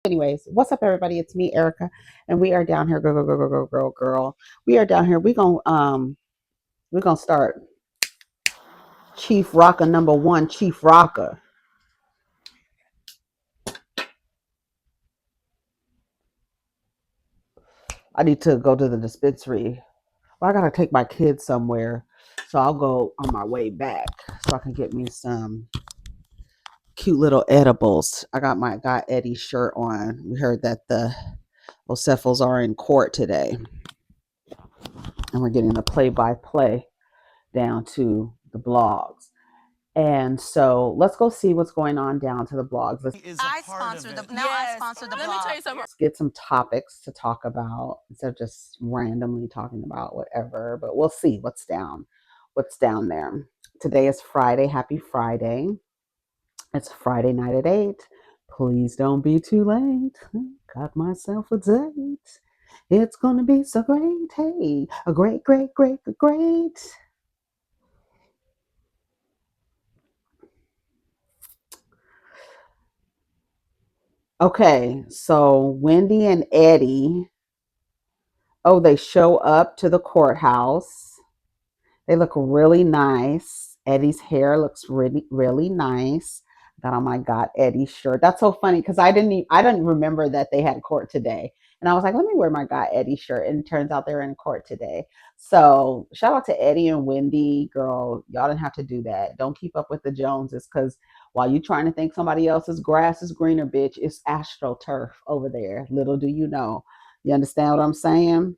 Anyways, what's up, everybody? It's me, Erica, and we are down here. Girl. We are down here. We're gonna start Chief Rocker number one, Chief Rocker. I need to go to the dispensary. Well, I gotta take my kids somewhere, so I'll go on my way back so I can get me some cute little edibles. I got Eddie's shirt on. We heard that the Ocephals are in court today, and we're getting the play-by-play down to the blogs. And so let's go see what's going on down to the blogs. I sponsor the now. Yes. I sponsor the blog. Let me tell you something. Let's get some topics to talk about instead of just randomly talking about whatever. But we'll see what's down there. Today is Friday. Happy Friday. It's Friday night at 8. Please don't be too late. Got myself a date. It's gonna be so great. Hey, a great. Okay, so Wendy and Eddie, they show up to the courthouse. They look really nice. Eddie's hair looks really nice. Got on my Got Eddie shirt. That's so funny because I didn't remember that they had court today. And I was like, let me wear my Got Eddie shirt. And it turns out they're in court today. So shout out to Eddie and Wendy. Girl, y'all didn't have to do that. Don't keep up with the Joneses because while you trying to think somebody else's grass is greener, bitch, it's AstroTurf over there. Little do you know. You understand what I'm saying?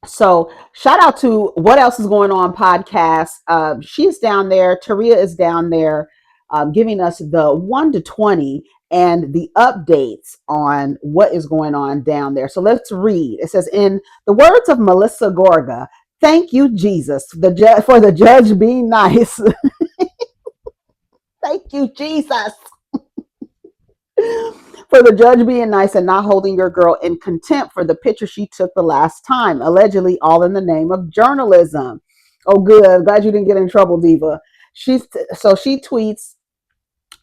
So shout out to What Else Is Going On podcast. She's down there. Taria is down there giving us the 1 to 20 and the updates on what is going on down there. So let's read. It says, in the words of Melissa Gorga, thank you, Jesus, for the judge being nice. Thank you, Jesus. For the judge being nice and not holding your girl in contempt for the picture she took the last time, allegedly all in the name of journalism. Oh, good. Glad you didn't get in trouble, Diva. She tweets,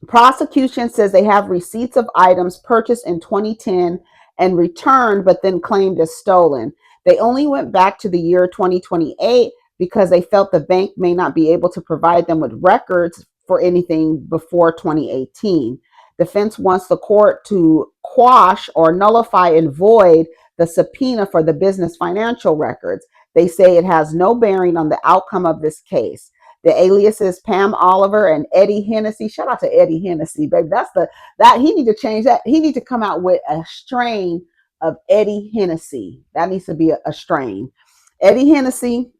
prosecution says they have receipts of items purchased in 2010 and returned, but then claimed as stolen. They only went back to the year 2028 because they felt the bank may not be able to provide them with records for anything before 2018. Defense wants the court to quash or nullify and void the subpoena for the business financial records. They say it has no bearing on the outcome of this case. The aliases Pam Oliver and Eddie Hennessy. Shout out to Eddie Hennessy, baby. That he need to change that. He need to come out with a strain of Eddie Hennessy. That needs to be a strain. Eddie Hennessy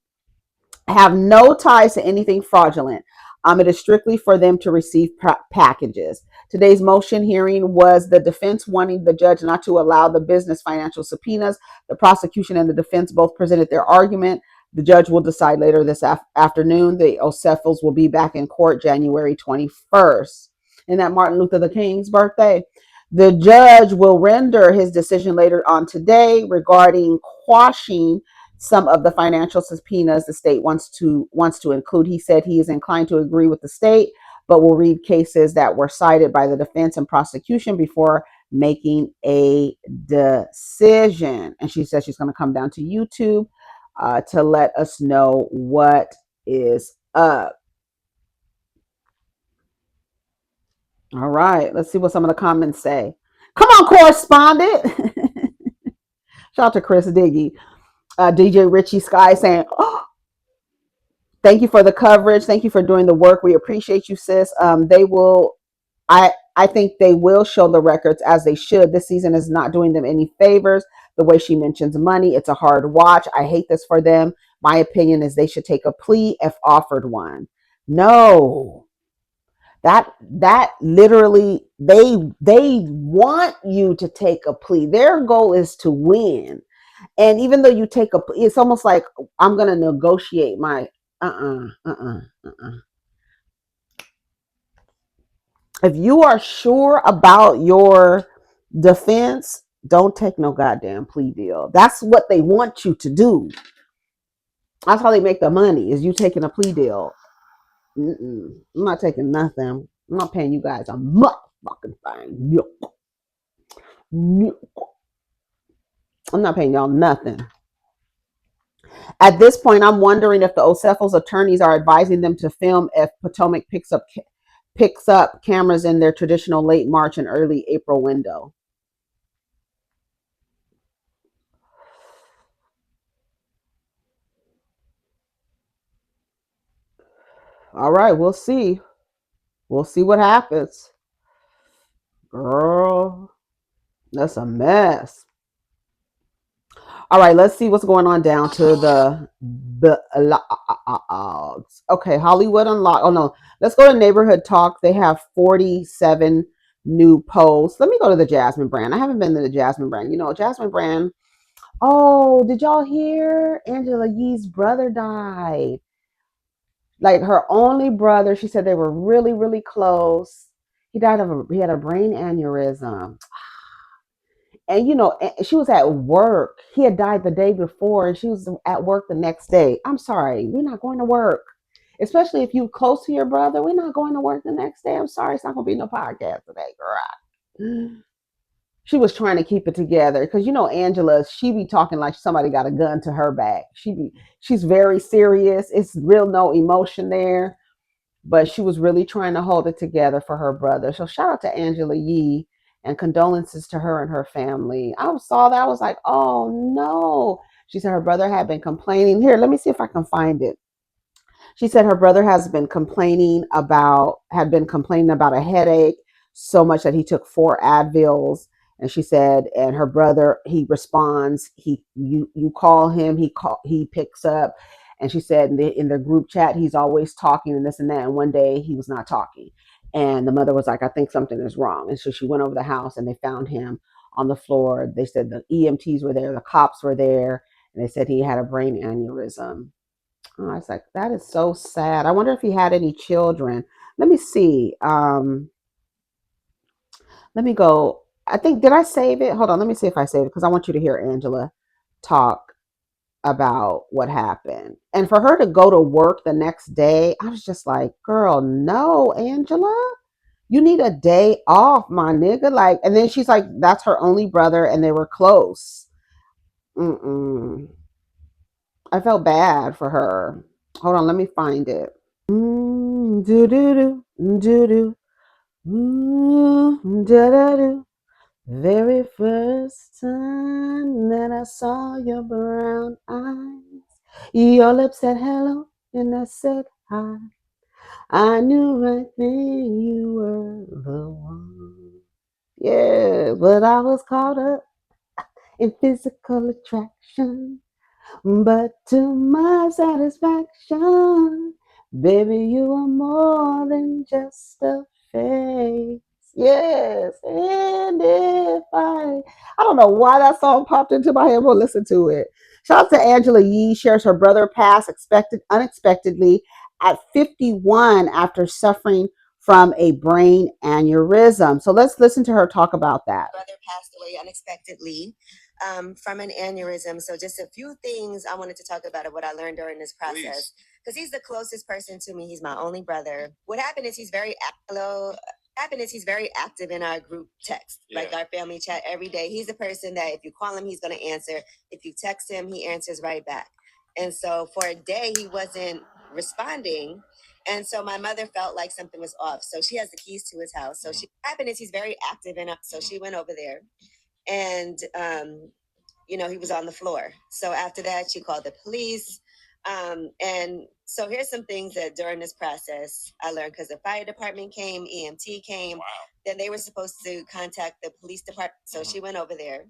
have no ties to anything fraudulent. It is strictly for them to receive packages. Today's motion hearing was the defense wanting the judge not to allow the business financial subpoenas. The prosecution and the defense both presented their argument. The judge will decide later this afternoon. The Ocephals will be back in court January 21st. Isn't that Martin Luther King's birthday? The judge will render his decision later on today regarding quashing some of the financial subpoenas the state wants to include. He said he is inclined to agree with the state, but will read cases that were cited by the defense and prosecution before making a decision. And she says she's going to come down to YouTube to let us know what is up. All right, let's see what some of the comments say. Come on, correspondent. Shout out to Chris Diggy. DJ Richie Sky saying, oh, thank you for the coverage. Thank you for doing the work. We appreciate you, sis. I think they will show the records as they should. This season is not doing them any favors. The way she mentions money, it's a hard watch. I hate this for them. My opinion is they should take a plea if offered one. No. That literally, they want you to take a plea. Their goal is to win. And even though you take a, it's almost like I'm going to negotiate my, If you are sure about your defense, don't take no goddamn plea deal. That's what they want you to do. That's how they make the money, is you taking a plea deal. I'm not taking nothing. I'm not paying you guys a motherfucking thing. I'm not paying y'all nothing. At this point, I'm wondering if the Ocephals attorneys are advising them to film if Potomac picks up cameras in their traditional late March and early April window. All right, we'll see. We'll see what happens. Girl, that's a mess. All right, let's see what's going on down to okay, Hollywood Unlocked. Oh no, let's go to Neighborhood Talk. They have 47 new posts. Let me go to the Jasmine brand. I haven't been to the Jasmine brand. Jasmine brand. Oh, did y'all hear? AngelaYee's brother died. Like her only brother. She said they were really, really close. He had a brain aneurysm. And she was at work. He had died the day before, and she was at work the next day. I'm sorry, we're not going to work, especially if you close to your brother. We're not going to work the next day. I'm sorry, it's not going to be no podcast today, girl. She was trying to keep it together because Angela, she be talking like somebody got a gun to her back. She's very serious. It's real no emotion there, but she was really trying to hold it together for her brother. So shout out to AngelaYee and condolences to her and her family. I saw that. I was like, oh no. She said her brother had been complaining. Here, let me see if I can find it. She said her brother had been complaining about a headache so much that he took 4 Advils. And she said, and her brother, he responds, you call him, he picks up. And she said in the group chat, he's always talking and this and that. And one day he was not talking. And the mother was like, I think something is wrong. And so she went over the house and they found him on the floor. They said the EMTs were there, the cops were there, and they said he had a brain aneurysm. Oh, I was like, that is so sad. I wonder if he had any children. Let me see. Let me go. I think, did I save it? Hold on. Let me see if I saved it because I want you to hear Angela talk about what happened. And for her to go to work the next day, I was just like, girl, no, Angela. You need a day off, my nigga. Like, and then she's like, that's her only brother and they were close. Mm-mm. I felt bad for her. Hold on, let me find it. Do do do do do da da do. Very first time that I saw your brown eyes, your lips said hello and I said hi. I knew right then you were the one. Yeah, but I was caught up in physical attraction. But to my satisfaction, baby, you are more than just a face. Yes, and if I don't know why that song popped into my head, but listen to it. Shout out to AngelaYee, shares her brother passed unexpectedly at 51 after suffering from a brain aneurysm. So let's listen to her talk about that. Brother passed away unexpectedly from an aneurysm. So just a few things I wanted to talk about of what I learned during this process. Because he's the closest person to me. He's my only brother. What happened is he's very active in our group text, like our family chat every day. He's the person that if you call him, he's going to answer. If you text him, he answers right back. And so for a day, he wasn't responding. And so my mother felt like something was off. So she has the keys to his house. So what happened is he's very active in. So she went over there, and he was on the floor. So after that, she called the police. And so here's some things that during this process I learned, because the fire department came, EMT came. Wow. Then they were supposed to contact the police department. So she went over there.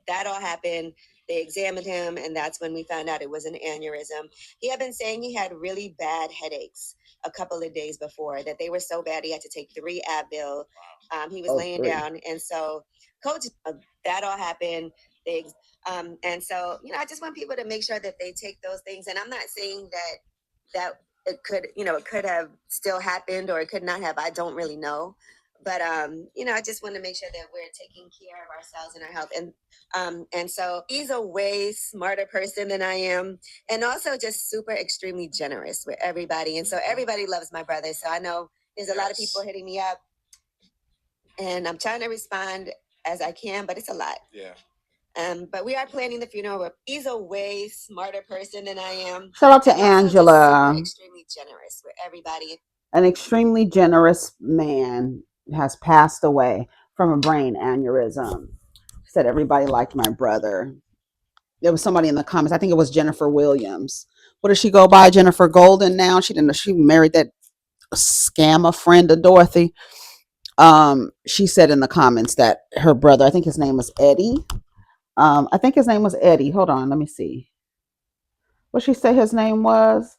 That all happened. They examined him, and that's when we found out it was an aneurysm. He had been saying he had really bad headaches a couple of days before, that they were so bad he had to take 3 Advil. He was laying down. And so coach, that all happened. They and so, I just want people to make sure that they take those things. And I'm not saying that it could have still happened or it could not have. I don't really know. But I just want to make sure that we're taking care of ourselves and our health. And so he's a way smarter person than I am, and also just super extremely generous with everybody. And so everybody loves my brother. So I know there's a lot of people hitting me up, and I'm trying to respond as I can, but it's a lot. Yeah. But we are planning the funeral. He's a way smarter person than I am. Shout out to And also just Angela. super extremely generous with everybody. An extremely generous man has passed away from a brain aneurysm. Said everybody liked my brother. There was somebody in the comments. I think it was Jennifer Williams. What does she go by? Jennifer Golden now. She didn't. She married that scammer friend of Dorothy. She said in the comments that her brother, I think his name was Eddie. I think his name was Eddie. Hold on, let me see. What she say his name was?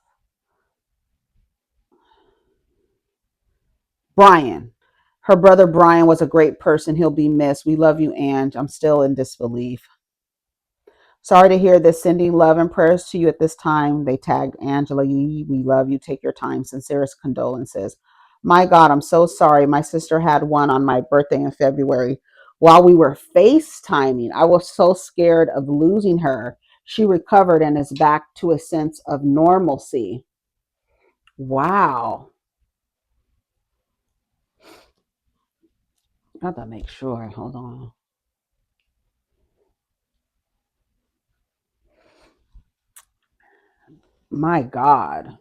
Brian. Her brother Brian was a great person. He'll be missed. We love you, Ange. I'm still in disbelief. Sorry to hear this. Sending love and prayers to you at this time. They tagged AngelaYee. We love you. Take your time. Sincerest condolences. My God, I'm so sorry. My sister had one on my birthday in February. While we were FaceTiming, I was so scared of losing her. She recovered and is back to a sense of normalcy. Wow. I have to make sure. Hold on. My God.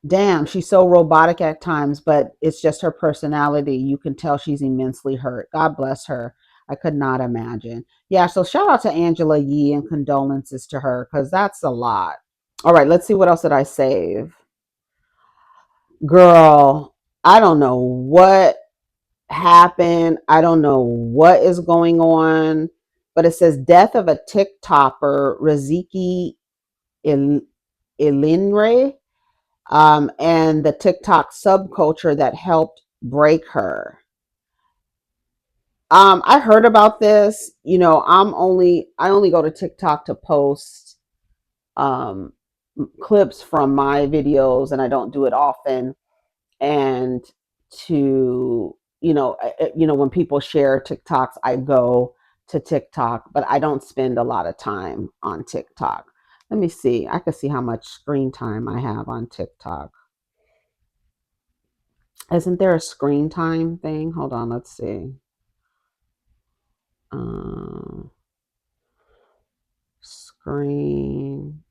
Damn, she's so robotic at times, but it's just her personality. You can tell she's immensely hurt. God bless her. I could not imagine. Yeah, so shout out to AngelaYee and condolences to her because that's a lot. All right, let's see what else did I save. Girl, I don't know what happened. I don't know what is going on, but it says death of a TikToker, Riziki Ilinre, and the TikTok subculture that helped break her. I heard about this. You know, I only go to TikTok to post um, clips from my videos, and I don't do it often. And to when people share TikToks, I go to TikTok, but I don't spend a lot of time on TikTok. Let me see. I can see how much screen time I have on TikTok. Isn't there a screen time thing? Hold on, let's see. Screen.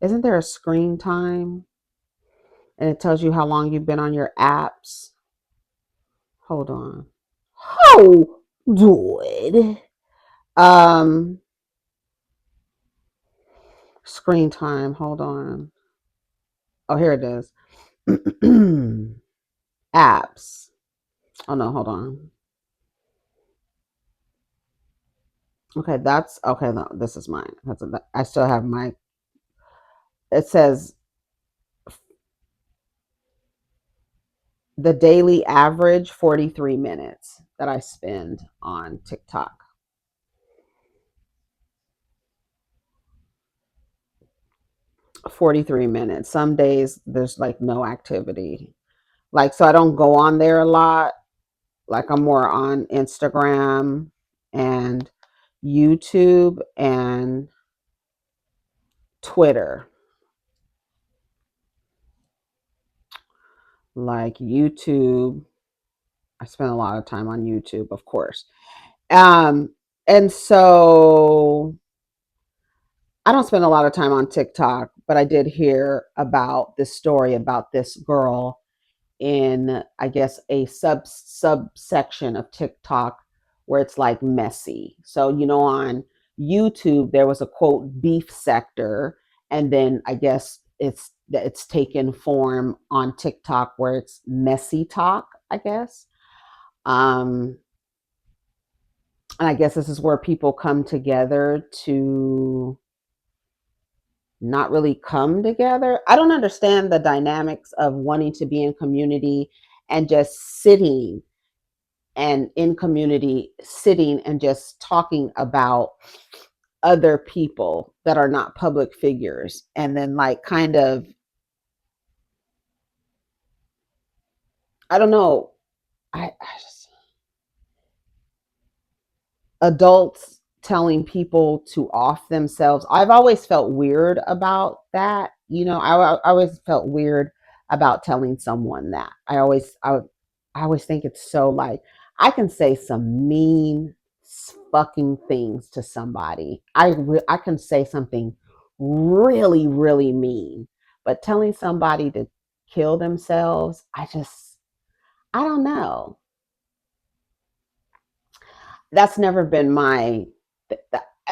Isn't there a screen time? And it tells you how long you've been on your apps. Hold on. How good. Screen time. Hold on. Oh, here it is. Apps. Oh no, hold on. Okay, that's okay. No, this is mine. I still have my. It says the daily average 43 minutes that I spend on TikTok. 43 minutes. Some days there's like no activity. Like, so I don't go on there a lot. Like, I'm more on Instagram and YouTube and Twitter. Like YouTube, I spend a lot of time on YouTube, of course. And so I don't spend a lot of time on TikTok, but I did hear about this story about this girl in, I guess, a subsection of TikTok where it's like messy. So, on YouTube there was a quote beef sector, and then I guess it's taken form on TikTok where it's messy talk, I guess. Um and I guess this is where people come together to not really come together. I don't understand the dynamics of wanting to be in community and just sitting and in community, sitting and just talking about other people that are not public figures. And then, like, kind of, I don't know, I just, adults telling people to off themselves. I've always felt weird about that. I always felt weird about telling someone that. I I always think it's so like, I can say some mean fucking things to somebody. I can say something really, really mean, but telling somebody to kill themselves, I don't know. That's never been my,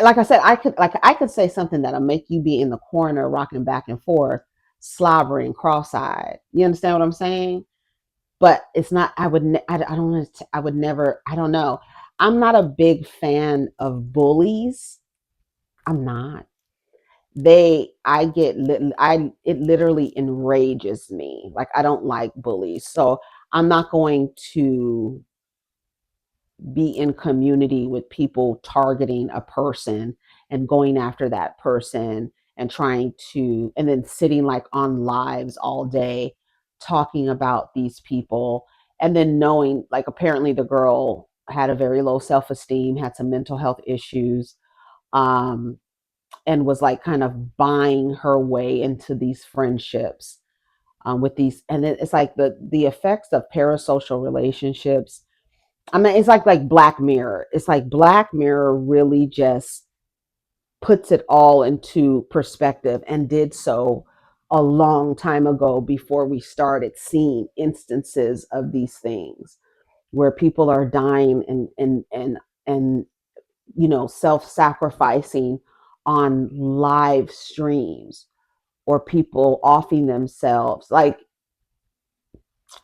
like I said, I could say something that'll make you be in the corner rocking back and forth, slobbering, cross-eyed. You understand what I'm saying? But it's not, I don't want to, I would never, I don't know. I'm not a big fan of bullies. I'm not. I get I it literally enrages me. Like, I don't like bullies. So I'm not going to be in community with people targeting a person and going after that person and trying to, and then sitting like on lives all day talking about these people, and then knowing like apparently the girl had a very low self-esteem, had some mental health issues, um and was like kind of buying her way into these friendships, with these, and then it's like the effects of parasocial relationships. I mean, it's like Black Mirror. It's like Black Mirror really just puts it all into perspective, and did so a long time ago before we started seeing instances of these things where people are dying and self-sacrificing on live streams, or people offing themselves, like,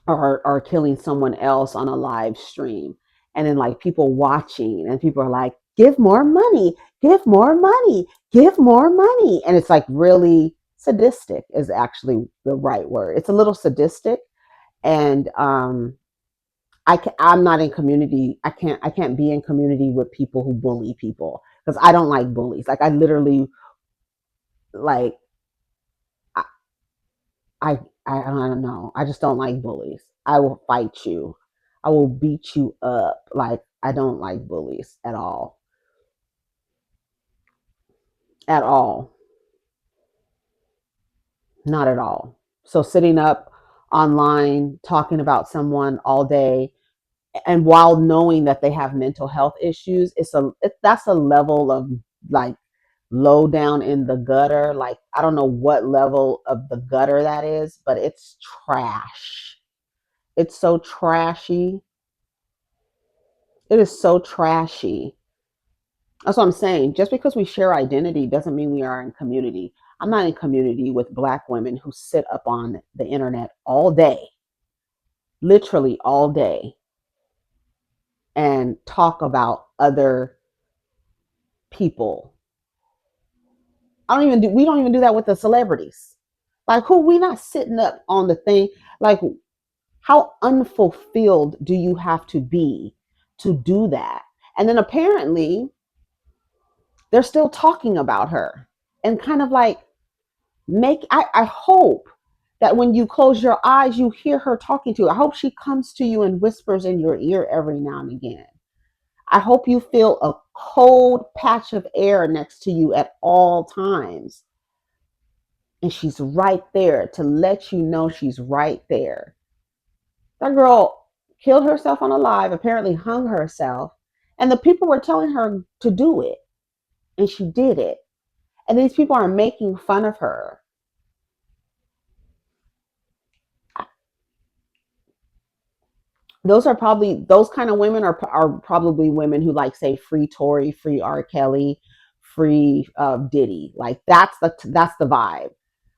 or killing someone else on a live stream, and then like people watching, and people are like, give more money, give more money, give more money, and it's like really sadistic is actually the right word. It's a little sadistic, and I'm not in community. I can't be in community with people who bully people, because I don't like bullies. Like, I literally, like, I, I don't know. I just don't like bullies. I will fight you. I will beat you up. Like, I don't like bullies at all. At all. Not at all. So sitting up online talking about someone all day, and while knowing that they have mental health issues, that's a level of like low down in the gutter. Like, I don't know what level of the gutter that is, but it's trash. It's so trashy. It is so trashy. That's what I'm saying. Just because we share identity doesn't mean we are in community. I'm not in community with Black women who sit up on the internet all day, literally all day, and talk about other people. We don't even do that with the celebrities. Like, who, we not sitting up on the thing. Like, how unfulfilled do you have to be to do that? And then apparently they're still talking about her, and kind of like, I hope that when you close your eyes, you hear her talking to you. I hope she comes to you and whispers in your ear every now and again. I hope you feel a cold patch of air next to you at all times. And she's right there to let you know she's right there. That girl killed herself on a live, apparently hung herself, and the people were telling her to do it, and she did it. And these people are making fun of her. Those kind of women are probably women who like say free Tory, free R. Kelly, free Diddy. Like, that's the vibe.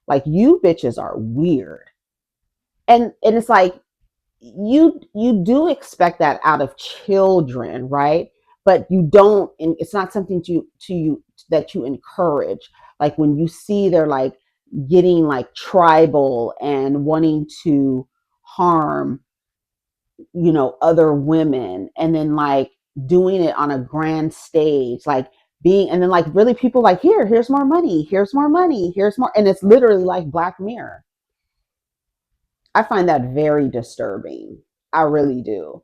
Like, you bitches are weird, and it's like, you do expect that out of children, right? But you don't. And it's not something to you that you encourage. Like, when you see they're like getting like tribal and wanting to harm, other women, and then like doing it on a grand stage, like being, and then like really people like, here's more money, here's more money, here's more, and it's literally like Black Mirror. I find that very disturbing. I really do.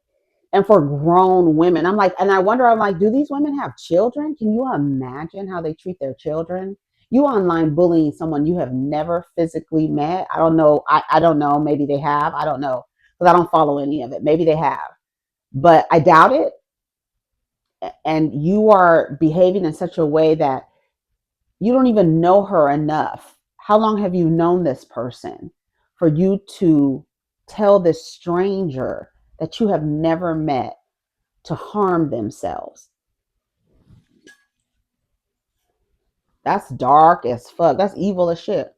And for grown women, I'm like, and I wonder, I'm like, do these women have children? Can you imagine how they treat their children? You online bullying someone you have never physically met. I don't know. I don't know. Maybe they have. I don't know. because I don't follow any of it. Maybe they have, but I doubt it. And you are behaving in such a way that you don't even know her enough. How long have you known this person for you to tell this stranger that you have never met to harm themselves? That's dark as fuck. That's evil as shit.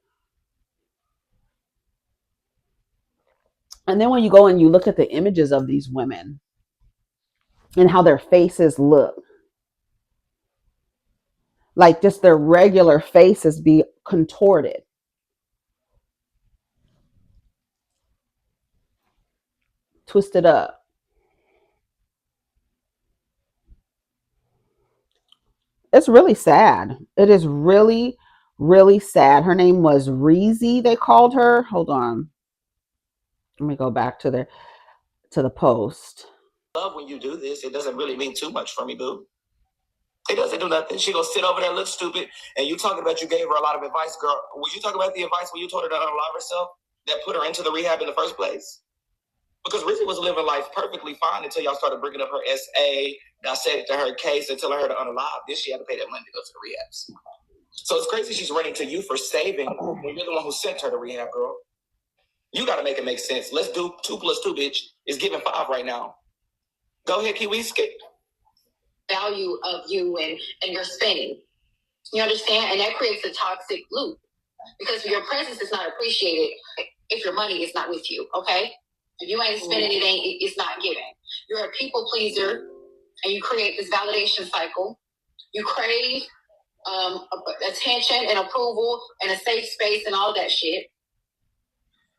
And then when you go and you look at the images of these women and how their faces look, like just their regular faces be contorted, twisted up. It's really sad. It is really, really sad. Her name was Reezy, they called her. Hold on. Let me go back to the post. Love when you do this. It doesn't really mean too much for me, boo. It doesn't do nothing. She gonna sit over there and look stupid. And you talking about you gave her a lot of advice, girl. Would you talk about the advice when you told her to unalive herself that put her into the rehab in the first place? Because Rizzy was living life perfectly fine until y'all started bringing up her SA, dissecting her case, and telling her to unalive. Then she had to pay that money to go to the rehabs. So it's crazy she's running to you for saving when you're the one who sent her to rehab, girl. You got to make it make sense. Let's do 2 + 2, bitch. It's giving 5 right now. Go ahead, Kiwi. Skip. Value of you and your spending. You understand? And that creates a toxic loop because your presence is not appreciated if your money is not with you, okay? If you ain't spending it's not given. You're a people pleaser and you create this validation cycle. You crave attention and approval and a safe space and all that shit.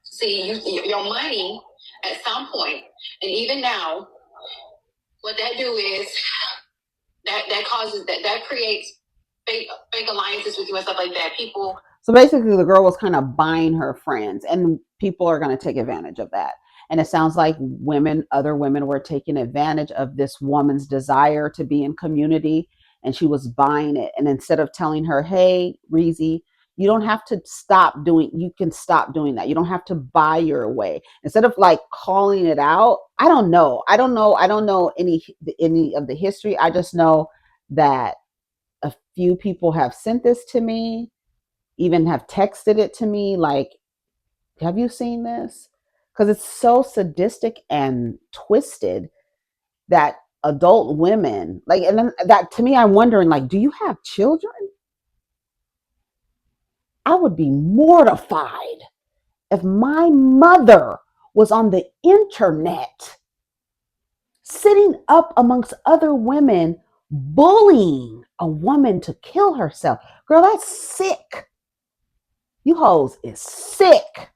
See, your money at some point, and even now, what that do is that causes that creates fake alliances with you and stuff like that. People. So basically, the girl was kind of buying her friends, and people are going to take advantage of that. And it sounds like other women were taking advantage of this woman's desire to be in community, and she was buying it. And instead of telling her, "Hey, Reezy, you don't have to stop doing. You can stop doing that. You don't have to buy your way." Instead of like calling it out, I don't know. I don't know any of the history. I just know that a few people have sent this to me, even have texted it to me, like, have you seen this? Because it's so sadistic and twisted that adult women, like, and then that to me, I'm wondering, like, do you have children? I would be mortified if my mother was on the internet sitting up amongst other women bullying a woman to kill herself. Girl, that's sick. You hoes is sick.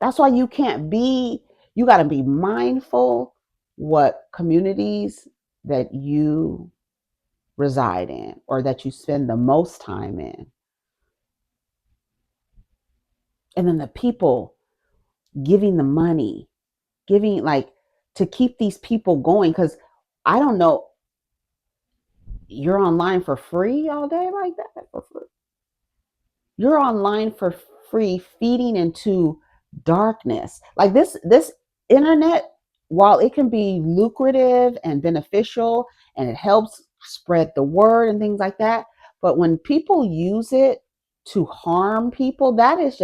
That's why you got to be mindful what communities that you reside in or that you spend the most time in. And then the people giving the money, giving like to keep these people going. Because I don't know, you're online for free all day like that for free. You're online for free, feeding into darkness. Like this internet, while it can be lucrative and beneficial and it helps spread the word and things like that, but when people use it to harm people, it's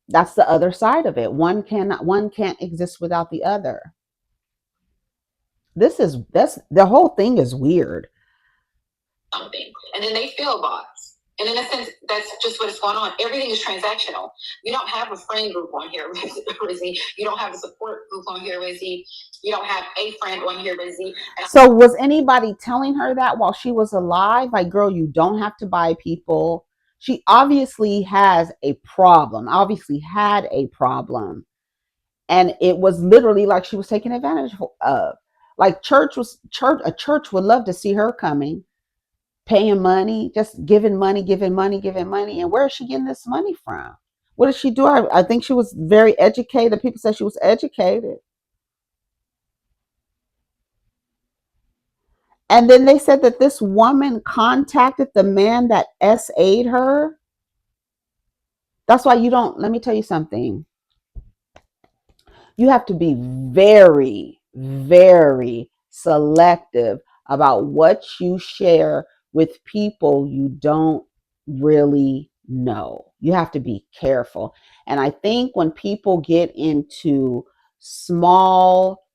that's the other side of it. One can't exist without the other. That's the whole thing is weird. Something, and then they feel bots. And in a sense, that's just what is going on. Everything is transactional. You don't have a friend group on here, Rizzy. You don't have a support group on here, Rizzy. You don't have a friend on here, Rizzy. So was anybody telling her that while she was alive? Like, girl, you don't have to buy people. She obviously has a problem, obviously had a problem. And it was literally like she was taken advantage of. Like a church would love to see her coming, paying money, just giving money, giving money, giving money. And where is she getting this money from? What did she do? I think she was very educated. People said she was educated. And then they said that this woman contacted the man that SA'd her. That's why you don't, let me tell you something. You have to be very, very selective about what you share with people you don't really know. You have to be careful. And I think when people get into small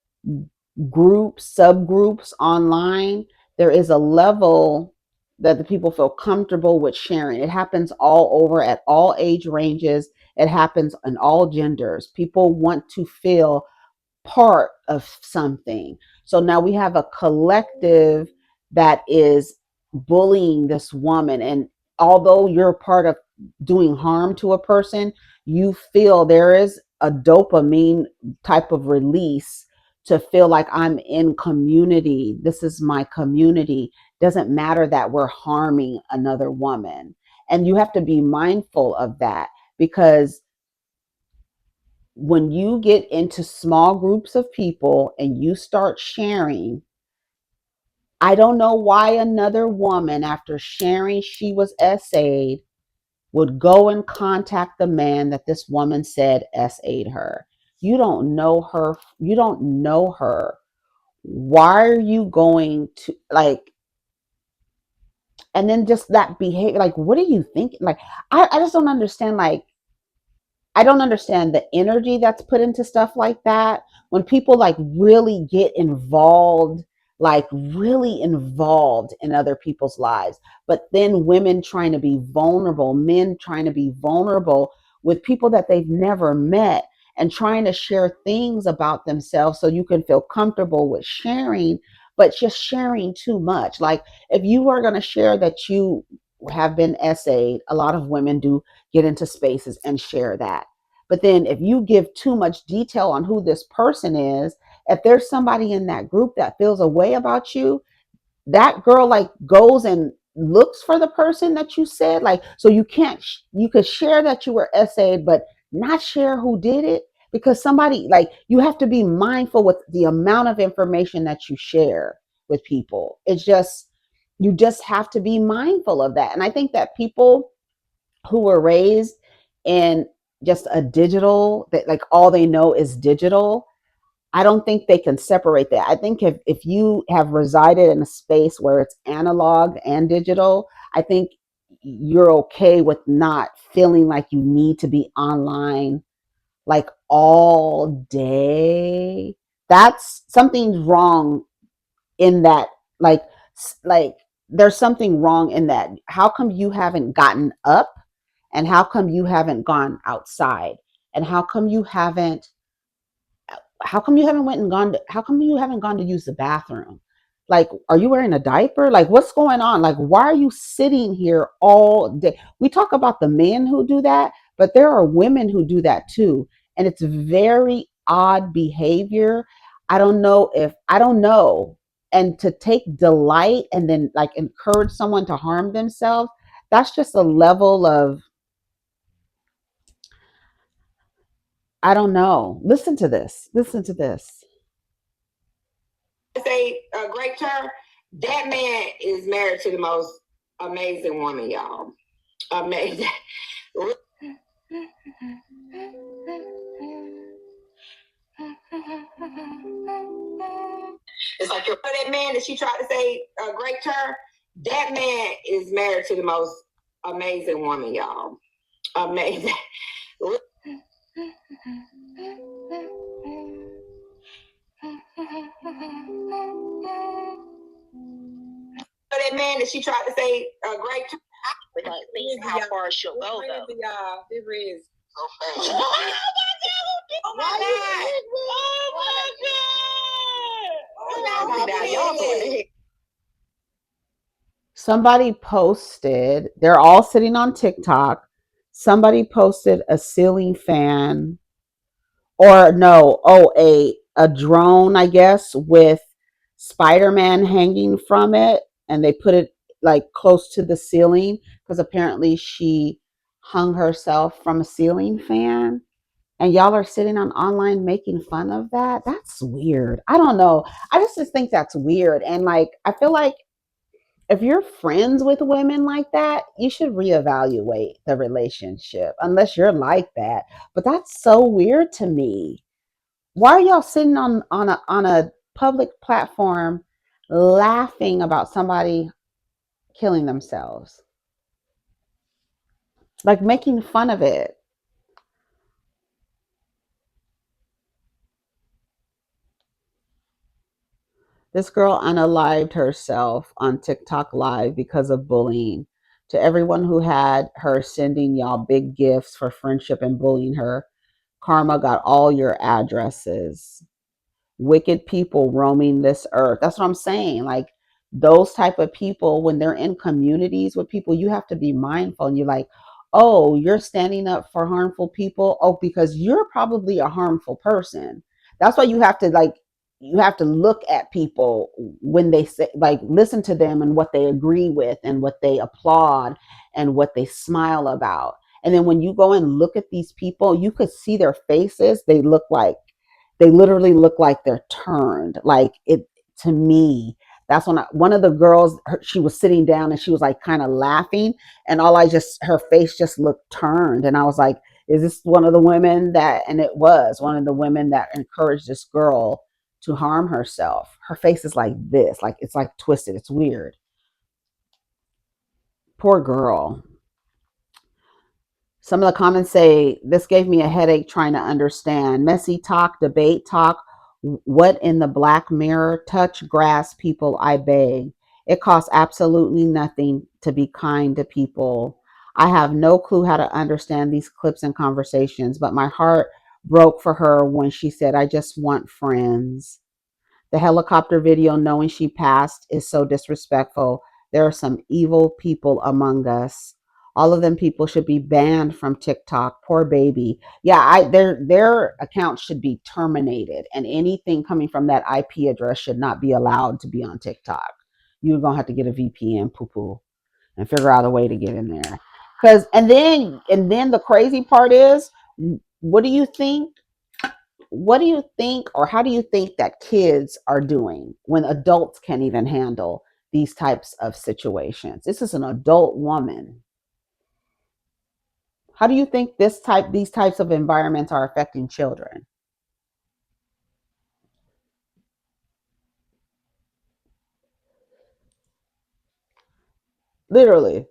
groups, subgroups online, there is a level that the people feel comfortable with sharing. It happens all over at all age ranges. It happens in all genders. People want to feel part of something. So now we have a collective that is bullying this woman. And although you're part of doing harm to a person, you feel there is a dopamine type of release to feel like I'm in community. This is my community. Doesn't matter that we're harming another woman. And you have to be mindful of that because when you get into small groups of people and you start sharing, I don't know why another woman, after sharing she was SA'd, would go and contact the man that this woman said SA'd her. You don't know her. You don't know her. Why are you going to, like, and then just that behavior? Like, what are you thinking? Like, I just don't understand. Like, I don't understand the energy that's put into stuff like that. When people like really get involved, like really involved in other people's lives, but then women trying to be vulnerable, men trying to be vulnerable with people that they've never met and trying to share things about themselves so you can feel comfortable with sharing, but just sharing too much. Like if you are going to share that you have been essayed, a lot of women do get into spaces and share that. But then if you give too much detail on who this person is, if there's somebody in that group that feels a way about you, that girl like goes and looks for the person that you said, like, so you can't, you could share that you were essayed, but not share who did it, because somebody, like, you have to be mindful with the amount of information that you share with people. It's just, you just have to be mindful of that. And I think that people who were raised in just a digital, that like all they know is digital, I don't think they can separate that. I think if you have resided in a space where it's analog and digital, I think you're okay with not feeling like you need to be online like all day. That's something's wrong in that. Like, like there's something wrong in that. How come you haven't gotten up, and how come you haven't gone outside, and how come you haven't went and gone to, how come you haven't gone to use the bathroom? Like, are you wearing a diaper? Like, what's going on? Like, why are you sitting here all day? We talk about the men who do that, but there are women who do that too. And it's very odd behavior. I don't know. And to take delight and then like encourage someone to harm themselves, that's just a level of, I don't know. Listen to this. Listen to this. Say a great term. That man is married to the most amazing woman, y'all. Amazing. It's like that man that she tried to say a great term. That man is married to the most amazing woman, y'all. Amazing. That man that she tried to say a great term. But see how far she'll go, though. Y'all, it is. Oh my God! Oh my God! Oh my God! Somebody posted, they're all sitting on TikTok. Somebody posted a ceiling fan, or no, oh, a drone, I guess, with Spider-Man hanging from it, and they put it like close to the ceiling because apparently she hung herself from a ceiling fan. And y'all are sitting on online making fun of that. That's weird. I don't know. I just think that's weird. And like, I feel like if you're friends with women like that, you should reevaluate the relationship unless you're like that. But that's so weird to me. Why are y'all sitting on a public platform laughing about somebody killing themselves? Like making fun of it. This girl unalived herself on TikTok Live because of bullying. To everyone who had her sending y'all big gifts for friendship and bullying her, Karma got all your addresses. Wicked people roaming this earth. That's what I'm saying. Like those type of people, when they're in communities with people, you have to be mindful. And you're like, oh, you're standing up for harmful people. Oh, because you're probably a harmful person. That's why you have to look at people when they say, like, listen to them and what they agree with and what they applaud and what they smile about. And then when you go and look at these people, you could see their faces. They literally look like they're turned. Like it to me. That's when one of the girls, she was sitting down and she was like kind of laughing, and her face just looked turned, and I was like, "Is this one of the women that?" And it was one of the women that encouraged this girl to harm herself. Her face is like this, like it's like twisted. It's weird. Poor girl. Some of the comments say, this gave me a headache trying to understand. Messy talk, debate talk. What in the black mirror? Touch grass, people, I beg. It costs absolutely nothing to be kind to people. I have no clue how to understand these clips and conversations, but my heart broke for her when she said, I just want friends. The helicopter video, knowing she passed, is so disrespectful. There are some evil people among us. All of them people should be banned from TikTok. Poor baby. Yeah, their accounts should be terminated, and anything coming from that IP address should not be allowed to be on TikTok. You're gonna have to get a VPN, poo poo, and figure out a way to get in there. And then the crazy part is, what do you think or how do you think that kids are doing when adults can't even handle these types of situations? This is an adult woman. How do you think these types of environments are affecting children? Literally.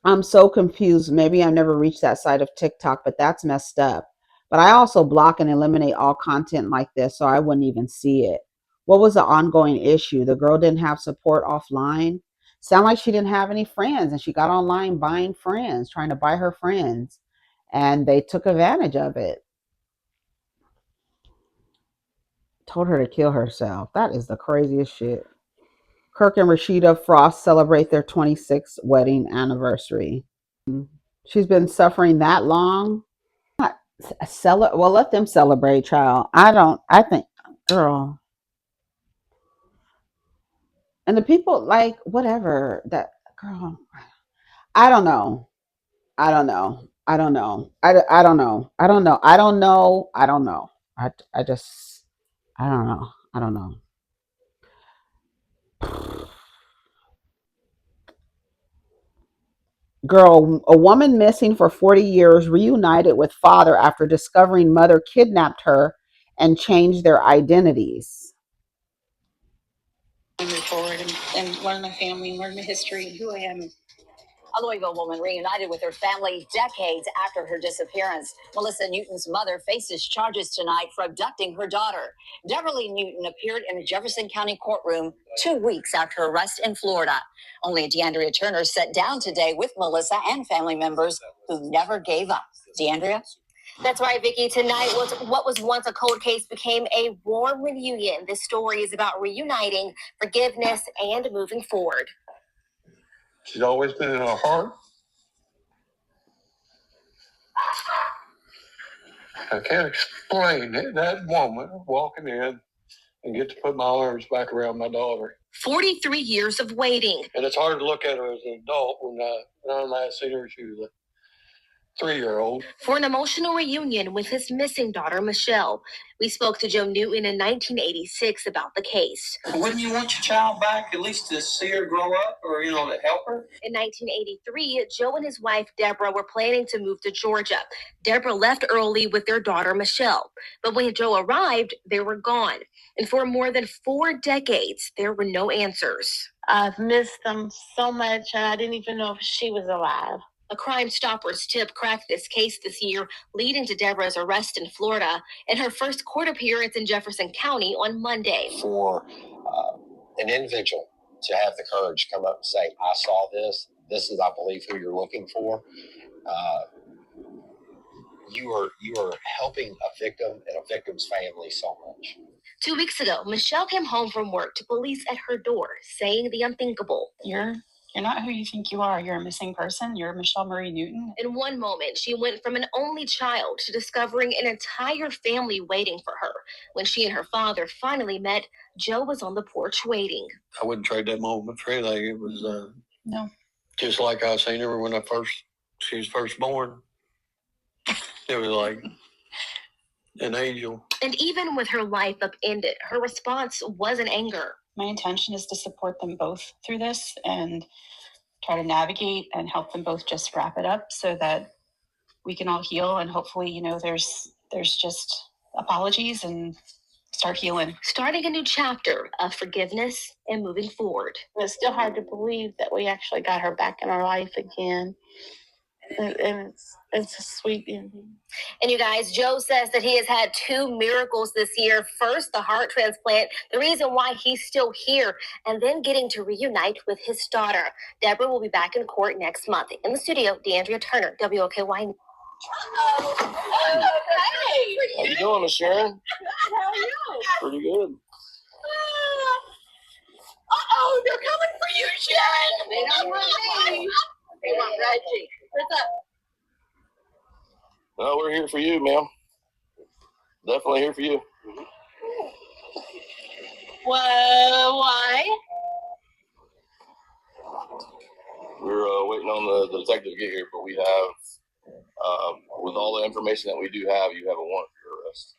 I'm so confused. Maybe I never reached that side of TikTok, but that's messed up. But I also block and eliminate all content like this so I wouldn't even see it. What was the ongoing issue? The girl didn't have support offline? Sound like she didn't have any friends and she got online buying friends, trying to buy her friends, and they took advantage of it. Told her to kill herself. That is the craziest shit. Kirk and Rasheeda Frost celebrate their 26th wedding anniversary. She's been suffering that long. Well, let them celebrate, child. I think, girl. And the people, like, whatever, that girl, I don't know. I don't know. I don't know. I don't know. I don't know. I don't know. I don't know. I just, I don't know. I don't know. Girl, a woman missing for 40 years reunited with father after discovering mother kidnapped her and changed their identities. Move forward and learn my family and learn my history and who I am. A Louisville woman reunited with her family decades after her disappearance. Melissa Newton's mother faces charges tonight for abducting her daughter. Deverly Newton appeared in a Jefferson County courtroom 2 weeks after her arrest in Florida. Only DeAndrea Turner sat down today with Melissa and family members who never gave up. DeAndrea? That's right, Vicki. Tonight was what was once a cold case became a warm reunion. This story is about reuniting, forgiveness, and moving forward. She's always been in our heart. I can't explain it, that moment walking in and get to put my arms back around my daughter. 43 years of waiting. And it's hard to look at her as an adult when I last seen her. She was 3-year-old. For an emotional reunion with his missing daughter, Michelle. We spoke to Joe Newton in 1986 about the case. Wouldn't you want your child back at least to see her grow up or, to help her? In 1983, Joe and his wife, Deborah, were planning to move to Georgia. Deborah left early with their daughter, Michelle. But when Joe arrived, they were gone. And for more than 4 decades, there were no answers. I've missed them so much, and I didn't even know if she was alive. A Crime Stoppers tip cracked this case this year, leading to Deborah's arrest in Florida and her first court appearance in Jefferson County on Monday. For an individual to have the courage to come up and say, I saw this, this is, I believe, who you're looking for, you are helping a victim and a victim's family so much. 2 weeks ago, Michelle came home from work to police at her door, saying the unthinkable. You're not who you think you are. You're a missing person. You're Michelle Marie Newton. In one moment, she went from an only child to discovering an entire family waiting for her. When she and her father finally met, Joe was on the porch waiting. I wouldn't trade that moment for anything. It was No. just like I seen her when she was first born. It was like an angel. And even with her life upended, her response wasn't anger. My intention is to support them both through this and try to navigate and help them both just wrap it up so that we can all heal. And hopefully, there's just apologies and start healing. Starting a new chapter of forgiveness and moving forward. It's still hard to believe that we actually got her back in our life again. And it's a sweet ending. And you guys, Joe says that he has had 2 miracles this year. First, the heart transplant, the reason why he's still here, and then getting to reunite with his daughter. Deborah will be back in court next month. In the studio, DeAndrea Turner, WOKY. Hey. How you doing, Miss Sharon? How are you? Pretty good. They're coming for you, Sharon. They don't want me. They want Reggie. What's up? Well, we're here for you, ma'am. Definitely here for you. Well, why? We're waiting on the detective to get here, but we have, with all the information that we do have, you have a warrant for your arrest.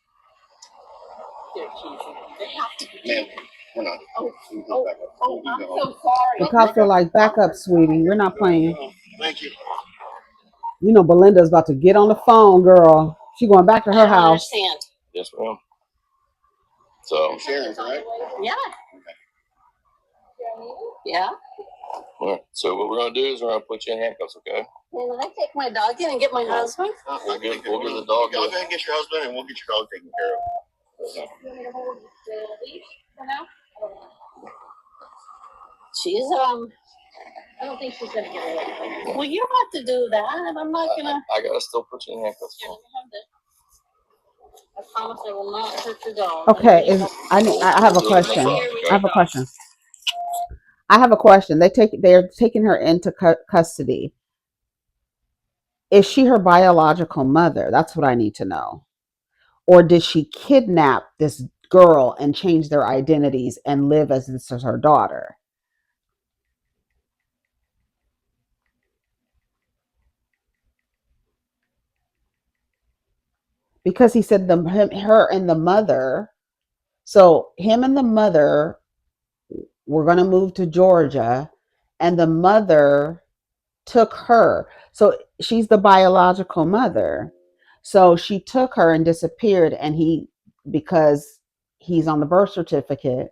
Ma'am, hang on. I'm so sorry. The cops are like, back up, sweetie. We're not playing. Thank you. You know, Belinda's about to get on the phone, girl. She going back to her house. Understand. Yes, ma'am. So, Sharon, right? Yeah. Yeah. All right. So what we're gonna do is we're gonna put you in handcuffs, okay? Can I take my dog in and get my husband? We'll get the dog. Go ahead and get your husband, and we'll get your dog taken care of. She's I don't think she's gonna get away. Well, you don't have to do that. I'm not gonna. I gotta still put you in handcuffs. Yeah, I promise I will not hurt your dog. Okay, I have a question. I have a question. They're taking her into custody. Is she her biological mother? That's what I need to know. Or did she kidnap this girl and change their identities and live as this is her daughter? Because he said her and the mother. So him and the mother were going to move to Georgia, and the mother took her. So she's the biological mother. So she took her and disappeared, and because he's on the birth certificate,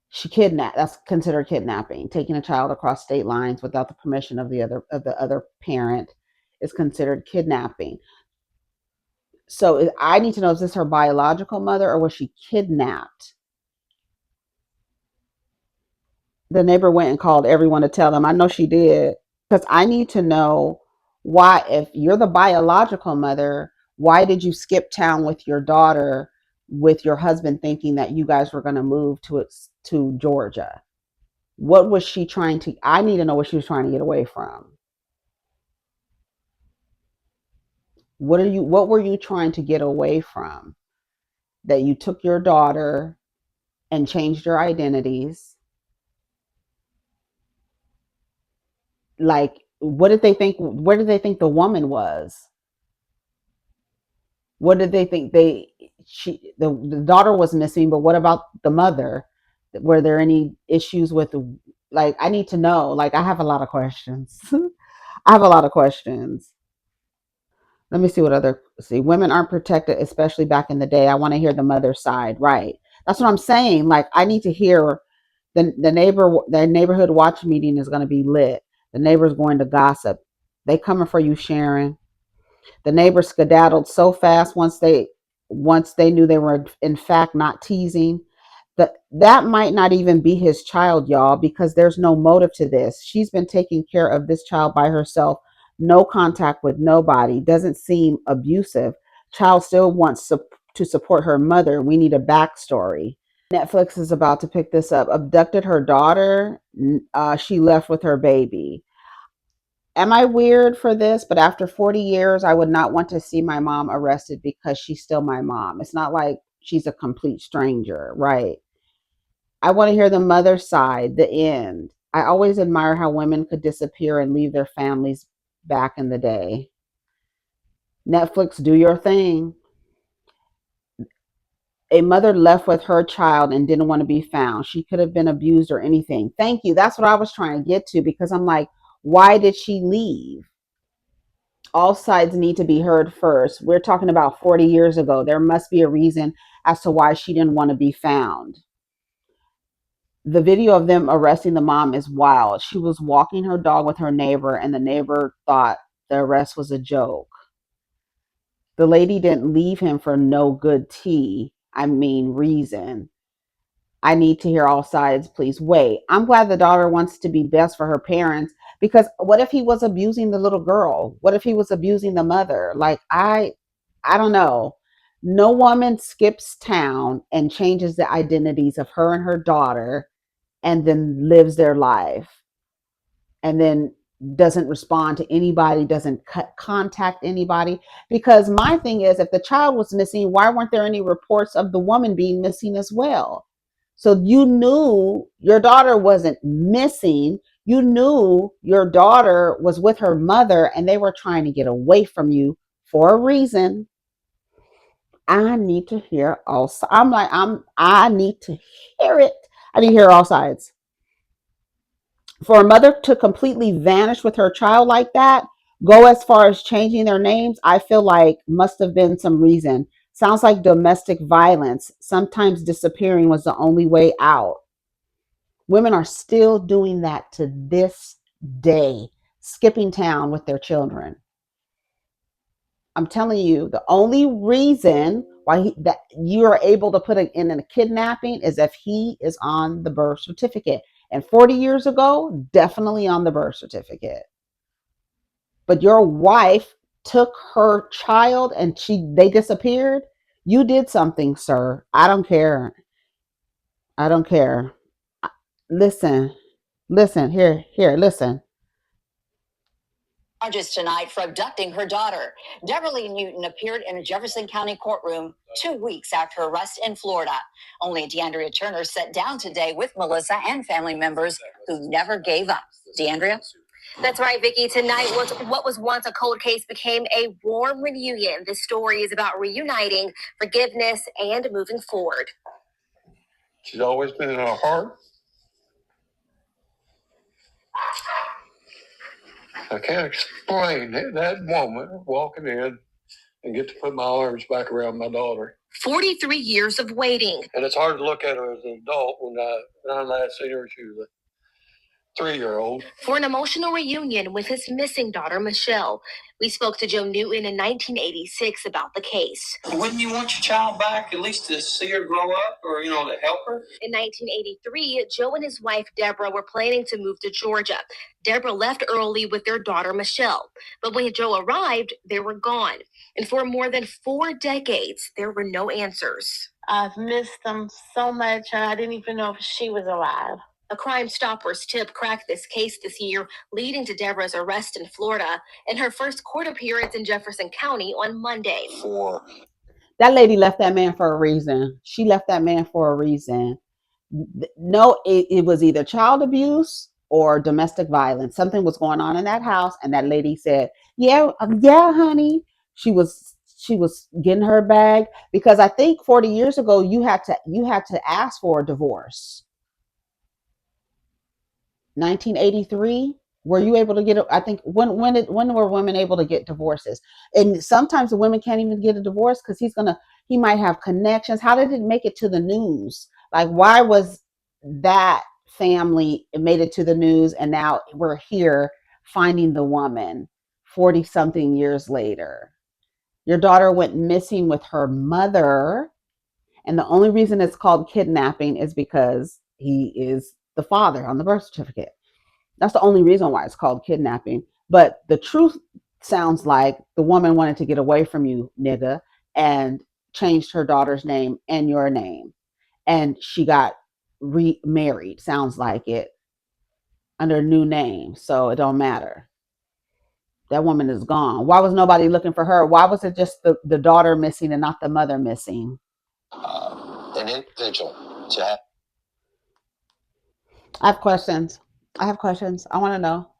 she kidnapped. That's considered kidnapping. Taking a child across state lines without the permission of the other parent is considered kidnapping. So I need to know, is this her biological mother or was she kidnapped? The neighbor went and called everyone to tell them. I know she did. Because I need to know why, if you're the biological mother, why did you skip town with your daughter, with your husband, thinking that you guys were going to move to Georgia? What was she trying to, I need to know what she was trying to get away from. What were you trying to get away from? That you took your daughter and changed your identities, like what did they think? Where did they think the woman was? What did they think the daughter was missing? But what about the mother? Were there any issues with like? I need to know. Like, I have a lot of questions. I have a lot of questions. Let me see what other see. Women aren't protected, especially back in the day. I want to hear the mother side, right? That's what I'm saying. Like, I need to hear the neighborhood watch meeting is going to be lit. The neighbors going to gossip. They coming for you, Sharon. The neighbors skedaddled so fast once they knew they were in fact not teasing. That might not even be his child, y'all, because there's no motive to this. She's been taking care of this child by herself, no contact with nobody, doesn't seem abusive. Child still wants to support her mother. We need a backstory. Netflix is about to pick this up. Abducted her daughter. She left with her baby. Am I weird for this? But after 40 years, I would not want to see my mom arrested because she's still my mom. It's not like she's a complete stranger, right? I want to hear the mother side, the end. I always admire how women could disappear and leave their families back in the day. Netflix, do your thing. A mother left with her child and didn't want to be found. She could have been abused or anything. Thank you. That's what I was trying to get to, because I'm like, why did she leave? All sides need to be heard first. We're talking about 40 years ago. There must be a reason as to why she didn't want to be found. The video of them arresting the mom is wild. She was walking her dog with her neighbor, and the neighbor thought the arrest was a joke. The lady didn't leave him for no good reason. I need to hear all sides, please. Wait, I'm glad the daughter wants to be best for her parents, because what if he was abusing the little girl? What if he was abusing the mother? Like, I don't know. No woman skips town and changes the identities of her and her daughter and then lives their life and then doesn't respond to anybody, doesn't contact anybody. Because my thing is, if the child was missing, why weren't there any reports of the woman being missing as well? So you knew your daughter wasn't missing. You knew your daughter was with her mother and they were trying to get away from you for a reason. I need to hear all sides. I need to hear it. I need to hear all sides. For a mother to completely vanish with her child like that, go as far as changing their names, I feel like must have been some reason. Sounds like domestic violence. Sometimes disappearing was the only way out. Women are still doing that to this day, skipping town with their children. I'm telling you, the only reason why that you are able to put it in a kidnapping is if he is on the birth certificate. And 40 years ago, definitely on the birth certificate. But your wife took her child and they disappeared. You did something, sir. I don't care. I don't care. Listen, listen. Charges tonight for abducting her daughter. Deborah Lee Newton appeared in a Jefferson County courtroom 2 weeks after her arrest in Florida. Only DeAndrea Turner sat down today with Melissa and family members who never gave up. DeAndrea? That's right, Vicki. Tonight was what was once a cold case became a warm reunion. This story is about reuniting, forgiveness, and moving forward. She's always been in our heart. I can't explain that moment of walking in and get to put my arms back around my daughter. 43 years of waiting. And it's hard to look at her as an adult when I last seen her, she was a 3-year-old. For an emotional reunion with his missing daughter, Michelle. We spoke to Joe Newton in 1986 about the case. Wouldn't you want your child back, at least to see her grow up or, to help her? In 1983, Joe and his wife, Deborah, were planning to move to Georgia. Deborah left early with their daughter, Michelle. But when Joe arrived, they were gone. And for more than 4 decades, there were no answers. I've missed them so much, and I didn't even know if she was alive. A Crime Stoppers tip cracked this case this year, leading to Deborah's arrest in Florida and her first court appearance in Jefferson County on Monday. That lady left that man for a reason. She left that man for a reason. No, it was either child abuse or domestic violence. Something was going on in that house, and that lady said, "Yeah, yeah, honey." She was getting her bag, because I think 40 years ago you had to ask for a divorce. 1983, were you able to get I think when were women able to get divorces? And sometimes the women can't even get a divorce because he might have connections. How did it make it to the news? Like, why was that family, it made it to the news, and now we're here finding the woman 40 something years later? Your daughter went missing with her mother, and the only reason it's called kidnapping is because he is the father on the birth certificate. That's the only reason why it's called kidnapping. But the truth sounds like the woman wanted to get away from you, nigga, and changed her daughter's name and your name. And she got remarried, sounds like it, under a new name. So it don't matter. That woman is gone. Why was nobody looking for her? Why was it just the daughter missing and not the mother missing? An individual to have. I have questions. I want to know.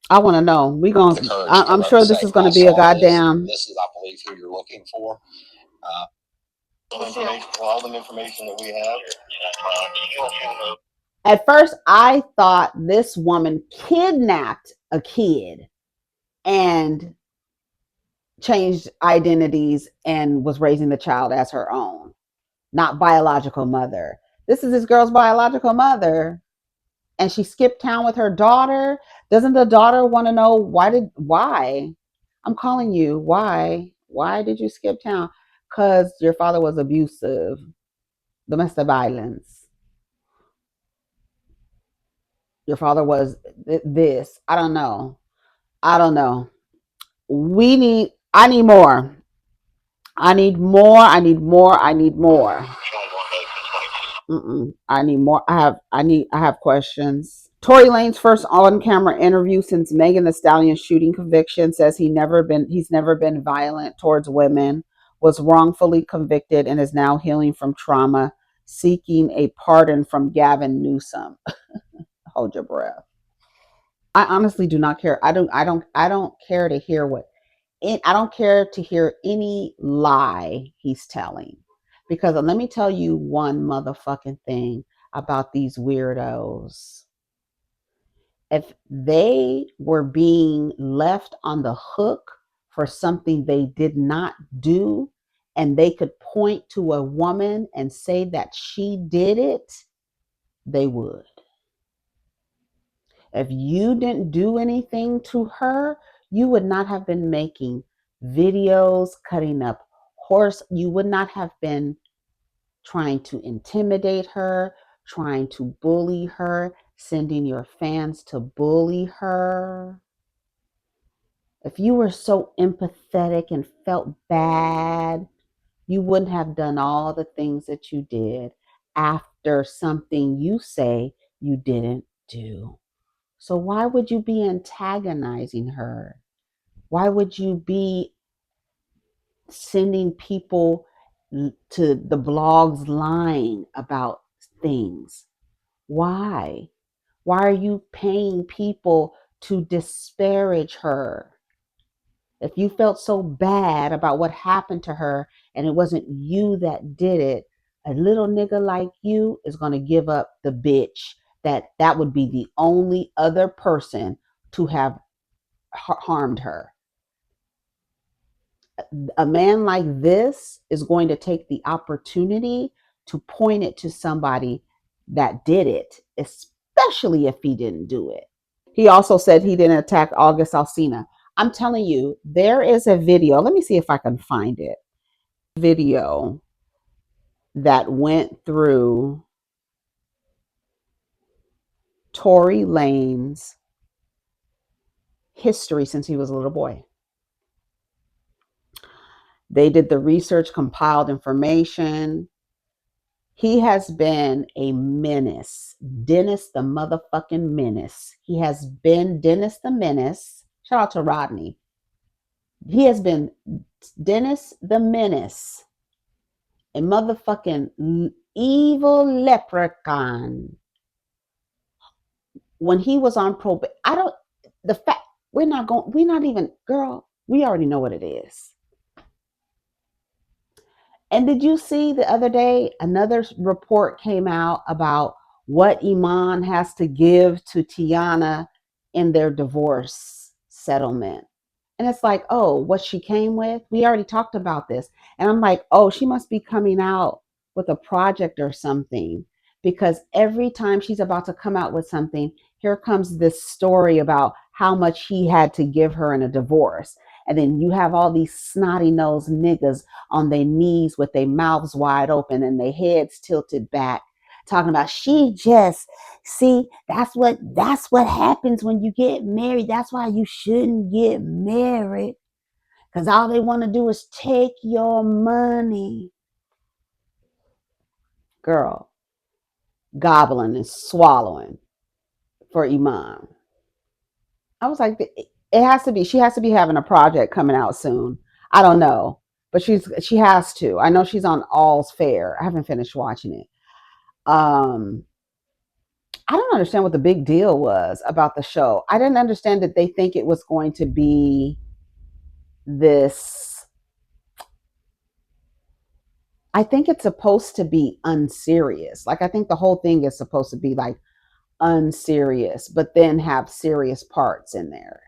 I want to know. The courage to come I'm up and sure this say, is going I to be a saw this. goddamn. This is, I believe, who you're looking for. All the information that we have. At first, I thought this woman kidnapped a kid and changed identities and was raising the child as her own, not biological mother. This is this girl's biological mother, and she skipped town with her daughter. Doesn't the daughter want to know why? I'm calling you. Why? Why did you skip town? Because your father was abusive, domestic violence. Your father was this. I don't know. I don't know. I need more. I need more. I need more. I need more. I need more. I have questions. Tory Lane's first on-camera interview since Megan Thee Stallion's shooting conviction says he's never been violent towards women, was wrongfully convicted, and is now healing from trauma, seeking a pardon from Gavin Newsom. Hold your breath. I honestly do not care. I don't care to hear I don't care to hear any lie he's telling. Because let me tell you one motherfucking thing about these weirdos. If they were being left on the hook for something they did not do, and they could point to a woman and say that she did it, they would. If you didn't do anything to her, you would not have been making videos, cutting up horse. You would not have been trying to intimidate her, trying to bully her, sending your fans to bully her. If you were so empathetic and felt bad, you wouldn't have done all the things that you did after something you say you didn't do. So why would you be antagonizing her? Why would you be sending people to the blogs lying about things? Why? Why are you paying people to disparage her? If you felt so bad about what happened to her and it wasn't you that did it, a little nigga like you is going to give up the bitch that would be the only other person to have harmed her. A man like this is going to take the opportunity to point it to somebody that did it, especially if he didn't do it. He also said he didn't attack August Alsina. I'm telling you, there is a video. Let me see if I can find it. Video that went through Tory Lane's history since he was a little boy. They did the research, compiled information. He has been a menace. Dennis the motherfucking menace. He has been Dennis the menace. Shout out to Rodney. He has been Dennis the menace. A motherfucking evil leprechaun. when he was on probation, I don't, the fact, we're not even, girl, we already know what it is. And did you see the other day, another report came out about what Iman has to give to Tiana in their divorce settlement? And it's like, oh, what she came with? We already talked about this. And I'm like, oh, she must be coming out with a project or something, because every time she's about to come out with something, here comes this story about how much he had to give her in a divorce. And then you have all these snotty nosed niggas on their knees with their mouths wide open and their heads tilted back, talking about she just see, that's what happens when you get married. That's why you shouldn't get married, because all they want to do is take your money. Girl, gobbling and swallowing for Iman. I was like, it has to be, she has to be having a project coming out soon. I don't know, but she has to. I know she's on All's Fair. I haven't finished watching it. I don't understand what the big deal was about the show. I didn't understand that they think it was going to be this. I think it's supposed to be unserious. Like, I think the whole thing is supposed to be like unserious, but then have serious parts in there.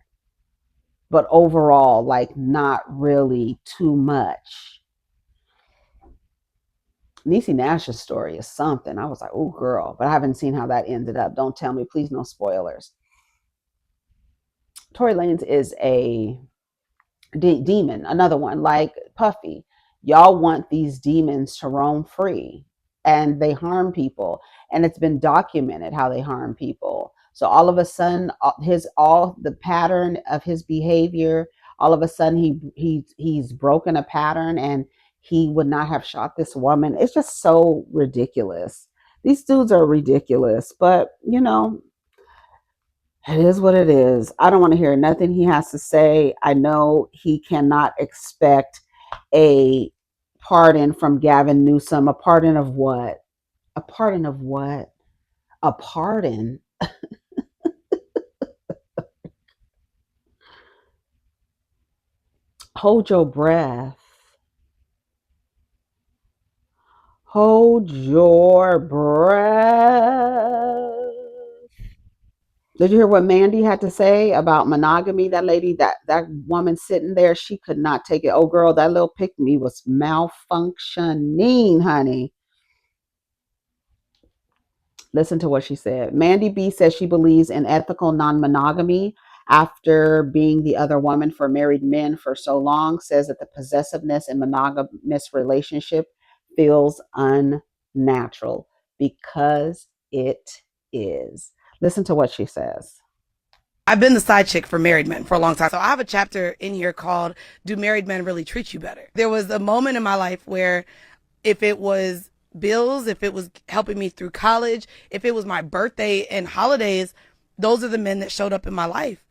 But overall, like, not really too much. Niecy Nash's story is something. I was like, oh, girl, but I haven't seen how that ended up. Don't tell me, please, no spoilers. Tory Lanez is a demon, another one like Puffy. Y'all want these demons to roam free, and they harm people, and it's been documented how they harm people. So all of a sudden, all the pattern of his behavior, all of a sudden he's broken a pattern, and he would not have shot this woman. It's just so ridiculous. These dudes are ridiculous, but it is what it is. I don't want to hear nothing he has to say. I know he cannot expect a pardon from Gavin Newsom. A pardon of what? A pardon of what? A pardon? Hold your breath. Hold your breath. Did you hear what Mandii had to say about monogamy? That lady, that woman sitting there, she could not take it. Oh, girl, that little pick-me was malfunctioning, honey. Listen to what she said. Mandii B says she believes in ethical non-monogamy after being the other woman for married men for so long, says that the possessiveness in monogamous relationship feels unnatural because it is. Listen to what she says. I've been the side chick for married men for a long time. So I have a chapter in here called, Do Married Men Really Treat You Better? There was a moment in my life where if it was bills, if it was helping me through college, if it was my birthday and holidays, those are the men that showed up in my life.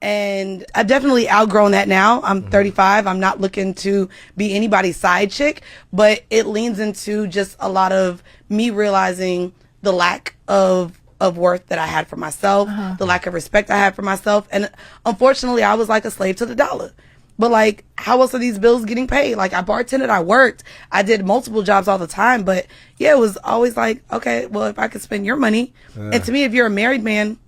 And I've definitely outgrown that now. I'm 35. I'm not looking to be anybody's side chick, but it leans into just a lot of me realizing the lack of worth that I had for myself, the lack of respect I had for myself. And unfortunately, I was like a slave to the dollar. But like, how else are these bills getting paid? Like, I bartended, I worked, I did multiple jobs all the time. But yeah, it was always like, okay, well, if I could spend your money. And to me, if you're a married man,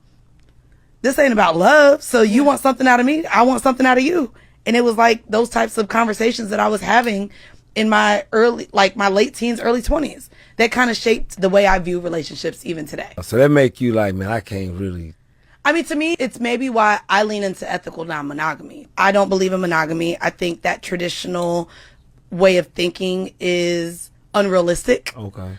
this ain't about love. So you want something out of me, I want something out of you. And it was like those types of conversations that I was having in my my late teens, early 20s, that kind of shaped the way I view relationships even today. So that make you like, man, I can't really. I mean, to me, it's maybe why I lean into ethical non-monogamy. I don't believe in monogamy. I think that traditional way of thinking is unrealistic. Okay.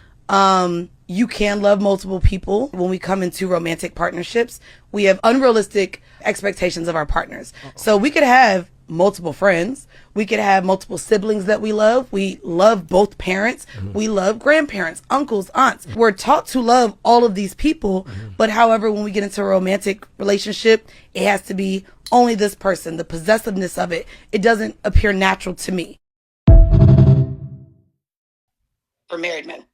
You can love multiple people. When we come into romantic partnerships, we have unrealistic expectations of our partners. So we could have multiple friends. We could have multiple siblings that we love. We love both parents. We love grandparents, uncles, aunts. We're taught to love all of these people. But however, when we get into a romantic relationship, it has to be only this person. The possessiveness of it, it doesn't appear natural to me. for married men.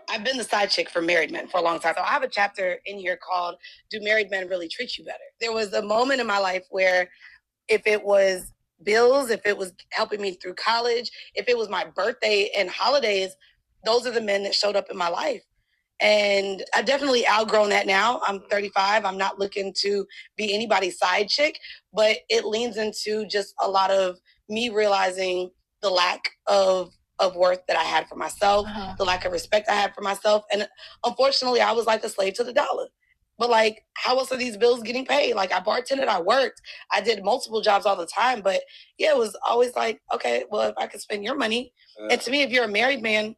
I've been the side chick for married men for a long time. So I have a chapter in here called Do Married Men Really Treat You Better? There was a moment in my life where if it was bills, if it was helping me through college, if it was my birthday and holidays, those are the men that showed up in my life. And I've definitely outgrown that now. I'm 35. I'm not looking to be anybody's side chick, but it leans into just a lot of me realizing the lack of worth that I had for myself, the lack of respect I had for myself. And unfortunately, I was like a slave to the dollar. But like, how else are these bills getting paid? Like, I bartended, I worked, I did multiple jobs all the time. But yeah, it was always like, okay, well, if I could spend your money. And to me, if you're a married man,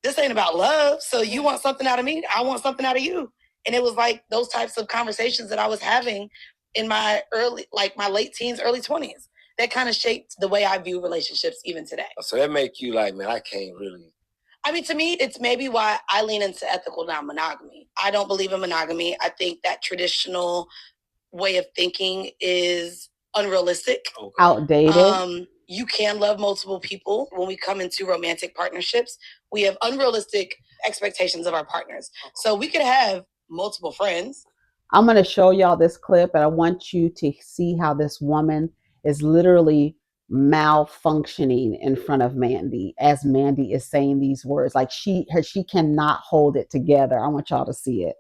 this ain't about love. So you want something out of me, I want something out of you. And it was like those types of conversations that I was having in my my late teens, early 20s. That kind of shaped the way I view relationships even today. So that make you like, man, I can't really. I mean, to me, it's maybe why I lean into ethical non-monogamy. I don't believe in monogamy. I think that traditional way of thinking is unrealistic. Okay. Outdated. You can love multiple people. When we come into romantic partnerships, we have unrealistic expectations of our partners. So we could have multiple friends. I'm going to show y'all this clip, and I want you to see how this woman is literally malfunctioning in front of Mandii as Mandii is saying these words. Like she cannot hold it together. I want y'all to see it.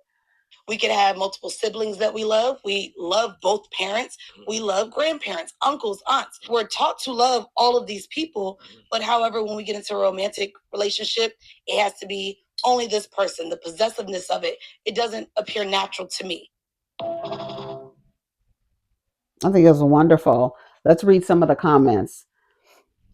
We could have multiple siblings that we love. We love both parents. We love grandparents, uncles, aunts. We're taught to love all of these people. But however, when we get into a romantic relationship, it has to be only this person. The possessiveness of it, it doesn't appear natural to me. I think it's wonderful. Let's read some of the comments.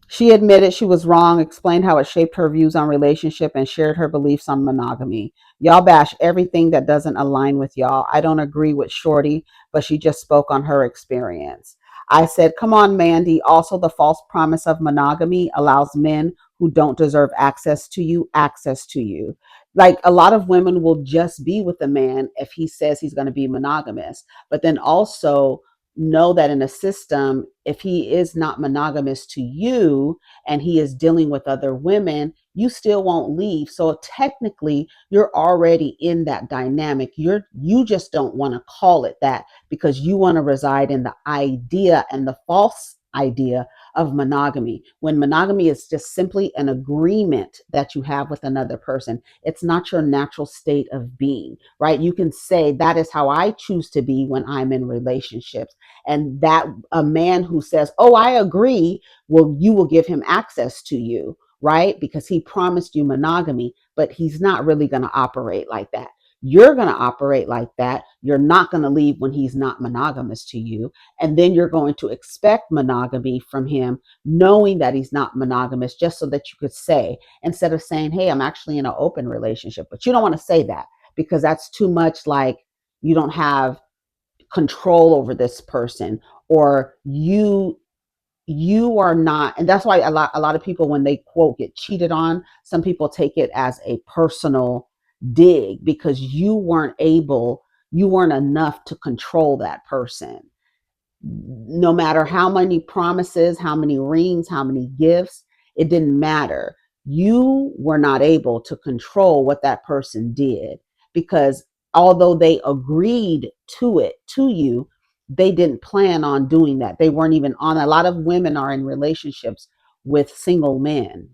She admitted she was wrong, explained how it shaped her views on relationship, and shared her beliefs on monogamy. Y'all bash everything that doesn't align with y'all. I don't agree with Shorty, but she just spoke on her experience. I said, come on, Mandii. Also, the false promise of monogamy allows men who don't deserve access to you, access to you. Like a lot of women will just be with a man if he says he's going to be monogamous, but then also know that in a system, if he is not monogamous to you and he is dealing with other women, you still won't leave. So technically you're already in that dynamic. You just don't want to call it that because you want to reside in the idea and the false idea of monogamy, when monogamy is just simply an agreement that you have with another person. It's not your natural state of being, right? You can say that is how I choose to be when I'm in relationships. And that a man who says, oh, I agree, well, you will give him access to you, right? Because he promised you monogamy, but he's not really going to operate like that. You're going to operate like that. You're not going to leave when he's not monogamous to you. And then you're going to expect monogamy from him, knowing that he's not monogamous, just so that you could say, instead of saying, hey, I'm actually in an open relationship. But you don't want to say that because that's too much like you don't have control over this person, or you are not. And that's why a lot of people, when they quote get cheated on, some people take it as a personal dig because you weren't enough to control that person. No matter how many promises, how many rings, how many gifts, it didn't matter. You were not able to control what that person did because although they agreed to you, they didn't plan on doing that. They weren't even on. A lot of women are in relationships with single men.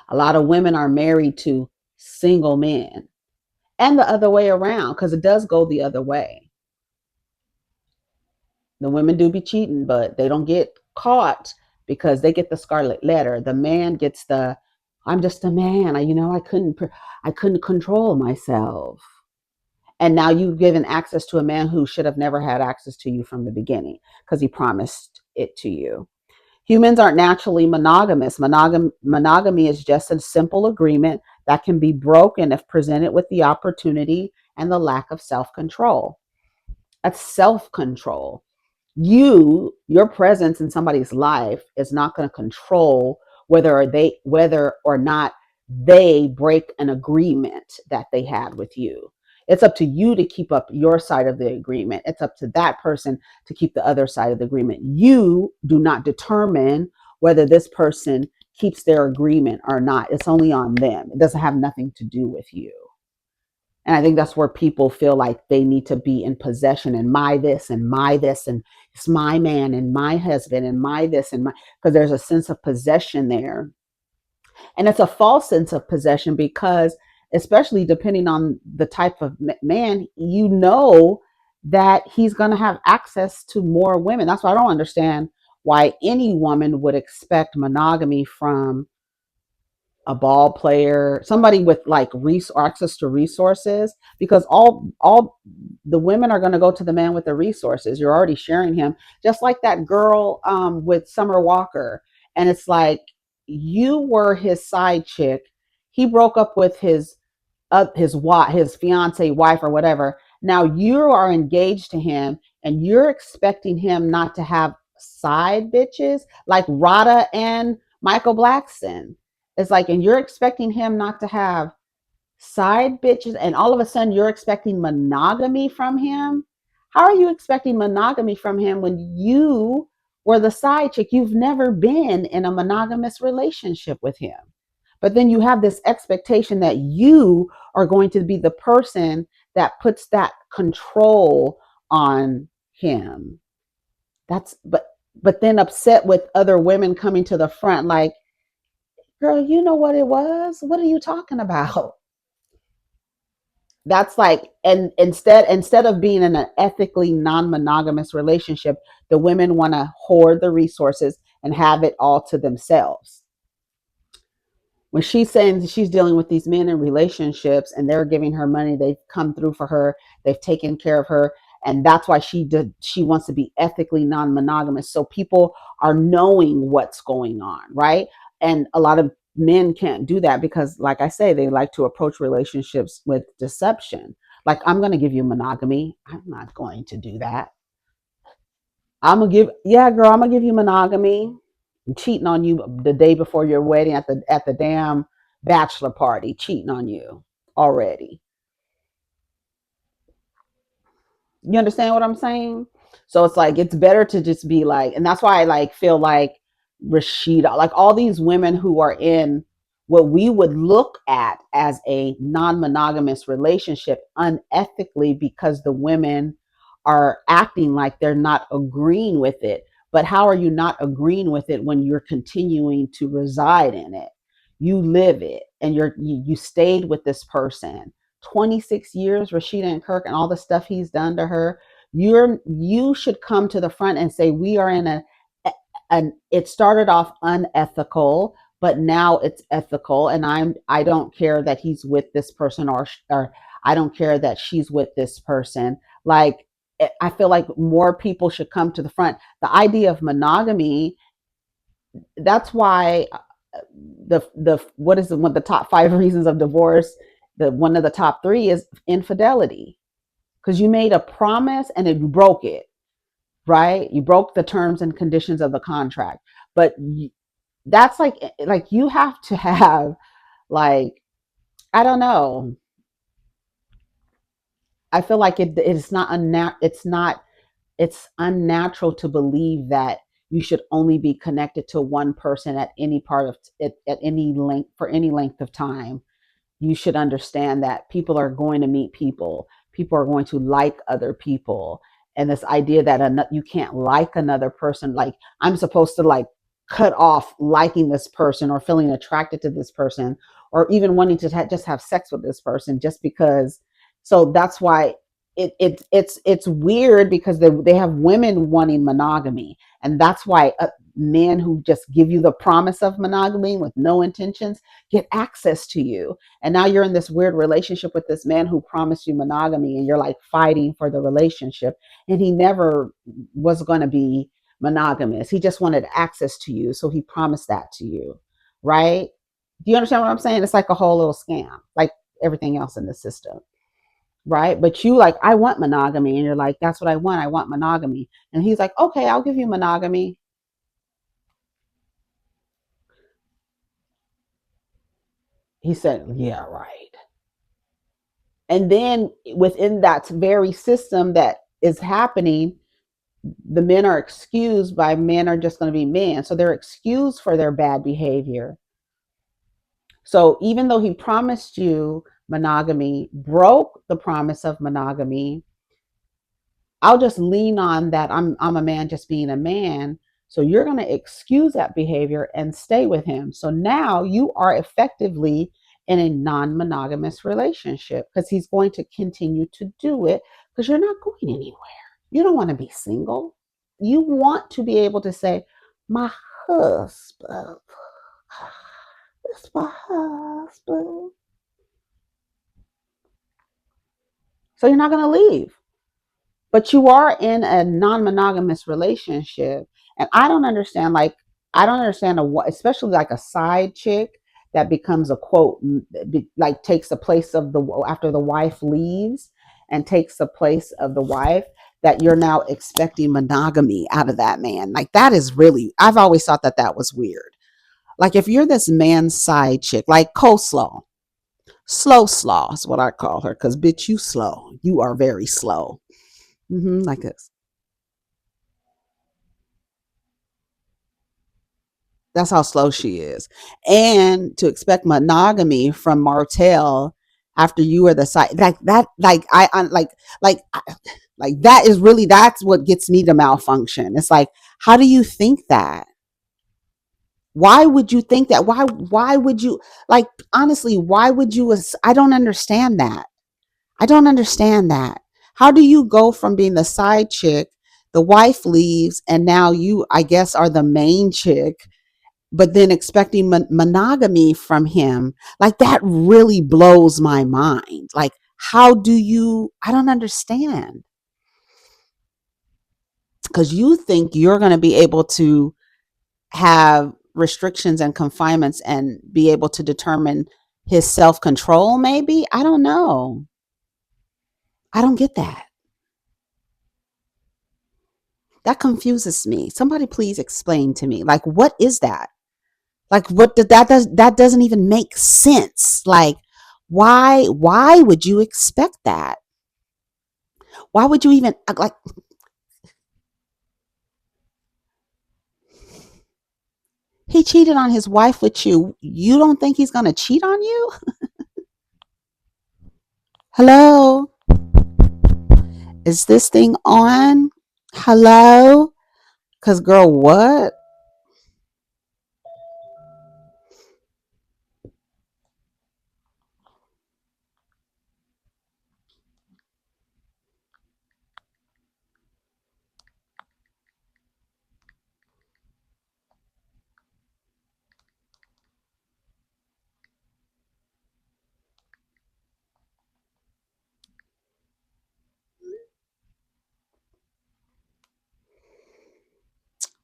A lot of women are married to single men, and the other way around, because it does go the other way. The women do be cheating, but they don't get caught because they get the scarlet letter. The man gets the, I'm just a man. I couldn't control myself. And now you've given access to a man who should have never had access to you from the beginning because he promised it to you. Humans aren't naturally monogamous. Monogamy is just a simple agreement that can be broken if presented with the opportunity and the lack of self-control. That's self-control. Your presence in somebody's life is not going to control whether or not they break an agreement that they had with you. It's up to you to keep up your side of the agreement. It's up to that person to keep the other side of the agreement. You do not determine whether this person keeps their agreement or not. It's only on them. It doesn't have nothing to do with you. And I think that's where people feel like they need to be in possession and my this and my this and it's my man and my husband and my this and my, because there's a sense of possession there. And it's a false sense of possession because, especially depending on the type of man, you know that he's going to have access to more women. That's why I don't understand why any woman would expect monogamy from a ball player, somebody with like access to resources, because all the women are going to go to the man with the resources. You're already sharing him, just like that girl with Summer Walker. And it's like, you were his side chick. He broke up with his fiance wife or whatever. Now you are engaged to him and you're expecting him not to have side bitches like Rada and Michael Blackson. It's like, and you're expecting him not to have side bitches, and all of a sudden you're expecting monogamy from him. How are you expecting monogamy from him when you were the side chick? You've never been in a monogamous relationship with him. But then you have this expectation that you are going to be the person that puts that control on him. That's but then upset with other women coming to the front like, girl, you know what it was? What are you talking about? That's like, and instead of being in an ethically non-monogamous relationship, the women want to hoard the resources and have it all to themselves. When she's saying she's dealing with these men in relationships and they're giving her money, they've come through for her, they've taken care of her, and that's why she wants to be ethically non-monogamous, so people are knowing what's going on, right? And a lot of men can't do that because, like I say, they like to approach relationships with deception. Like, I'm going to give you monogamy. I'm not going to do that. Yeah, girl, I'm going to give you monogamy. I'm cheating on you the day before your wedding at the damn bachelor party, cheating on you already. You understand what I'm saying? So it's like, it's better to just be like, and that's why I like feel like Rasheeda, like all these women who are in what we would look at as a non-monogamous relationship unethically, because the women are acting like they're not agreeing with it. But how are you not agreeing with it when you're continuing to reside in it? You live it, and you stayed with this person 26 years, Rasheeda&Kirk, and all the stuff he's done to her. You should come to the front and say, we are in an it started off unethical, but now it's ethical, and I don't care that he's with this person, or I don't care that she's with this person. Like, I feel like more people should come to the front. The idea of monogamy, that's why the what is one of the top 5 reasons of divorce, the one of the top 3 is infidelity, because you made a promise and then you broke it, right? You broke the terms and conditions of the contract. But that's like you have to have, like, I don't know, I feel like it's not it's unnatural to believe that you should only be connected to one person at any part of it, at any length, for any length of time. You should understand that people are going to meet people. People are going to like other people. And this idea that you can't like another person, like I'm supposed to like cut off liking this person or feeling attracted to this person or even wanting to just have sex with this person just because. So that's why it's weird, because they have women wanting monogamy, and that's why men who just give you the promise of monogamy with no intentions get access to you. And now you're in this weird relationship with this man who promised you monogamy, and you're like fighting for the relationship, and he never was going to be monogamous. He just wanted access to you, so he promised that to you, right? Do you understand what I'm saying? It's like a whole little scam, like everything else in the system, right? But you like, I want monogamy, and you're like, that's what I want. I want monogamy. And he's like, okay, I'll give you monogamy. He said, yeah, right. And then within that very system that is happening, the men are excused by men are just going to be men. So they're excused for their bad behavior. So even though he promised you monogamy, broke the promise of monogamy, I'll just lean on that I'm a man just being a man. So you're going to excuse that behavior and stay with him. So now you are effectively in a non-monogamous relationship because he's going to continue to do it because you're not going anywhere. You don't want to be single. You want to be able to say, my husband, it's my husband. So you're not going to leave. But you are in a non-monogamous relationship, and I don't understand especially like a side chick that becomes a quote, like takes the place of the after the wife leaves and takes the place of the wife, that you're now expecting monogamy out of that man. Like that is really, I've always thought that that was weird. Like if you're this man's side chick, like coleslaw, slow slaw is what I call her, because bitch, you slow, you are very slow. Like this. That's how slow she is. And to expect monogamy from Martell after you are the side, like that, like that is really, that's what gets me to malfunction. It's like, how do you think that? Why would you think that? Why would you, like, honestly, why would you? I don't understand that. I don't understand that. How do you go from being the side chick, the wife leaves, and now you, I guess, are the main chick, but then expecting monogamy from him? Like that really blows my mind. Like, how do you, I don't understand. Because you think you're going to be able to have restrictions and confinements and be able to determine his self-control, maybe. I don't know. I don't get that. That confuses me. Somebody please explain to me. Like, what is that? Like, what did that doesn't even make sense. Like, why would you expect that? Why would you even, like, he cheated on his wife with you. You don't think he's gonna cheat on you? Hello? Is this thing on? Hello? Cause girl, what?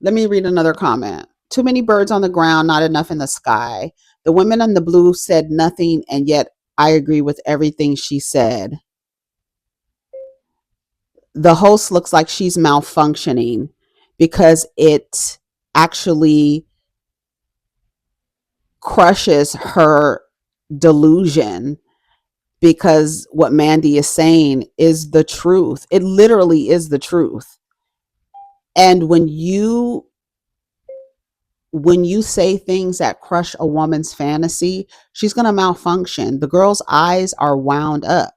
Let me read another comment. Too many birds on the ground, not enough in the sky. The women on the blue said nothing, and yet I agree with everything she said. The host looks like she's malfunctioning because it actually crushes her delusion, because what Mandii is saying is the truth. It literally is the truth. And when you say things that crush a woman's fantasy, she's going to malfunction. The girl's eyes are wound up.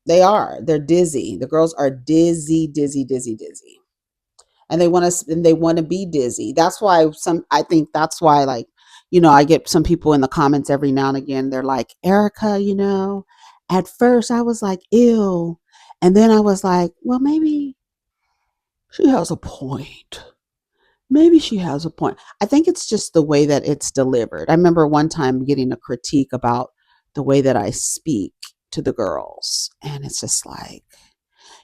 They are. They're dizzy. The girls are dizzy, dizzy, dizzy, dizzy. And they want to be dizzy. That's why I think that's why, like, I get some people in the comments every now and again. They're like, Erica, at first I was like, ew. And then I was like, well, maybe she has a point. Maybe she has a point. I think it's just the way that it's delivered. I remember one time getting a critique about the way that I speak to the girls. And it's just like,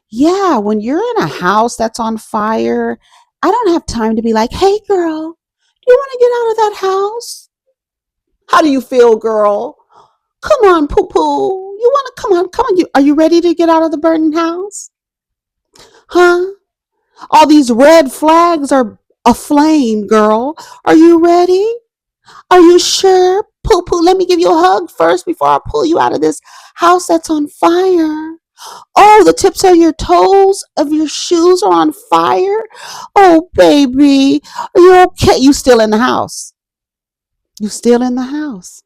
yeah, when you're in a house that's on fire, I don't have time to be like, hey, girl, do you want to get out of that house? How do you feel, girl? Come on, poo poo. You want to come on. Are you ready to get out of the burning house? Huh? All these red flags are aflame, girl. Are you ready? Are you sure? Poo poo, let me give you a hug first before I pull you out of this house that's on fire. Oh, the tips of your toes of your shoes are on fire. Oh, baby, are you okay? You still in the house. You still in the house.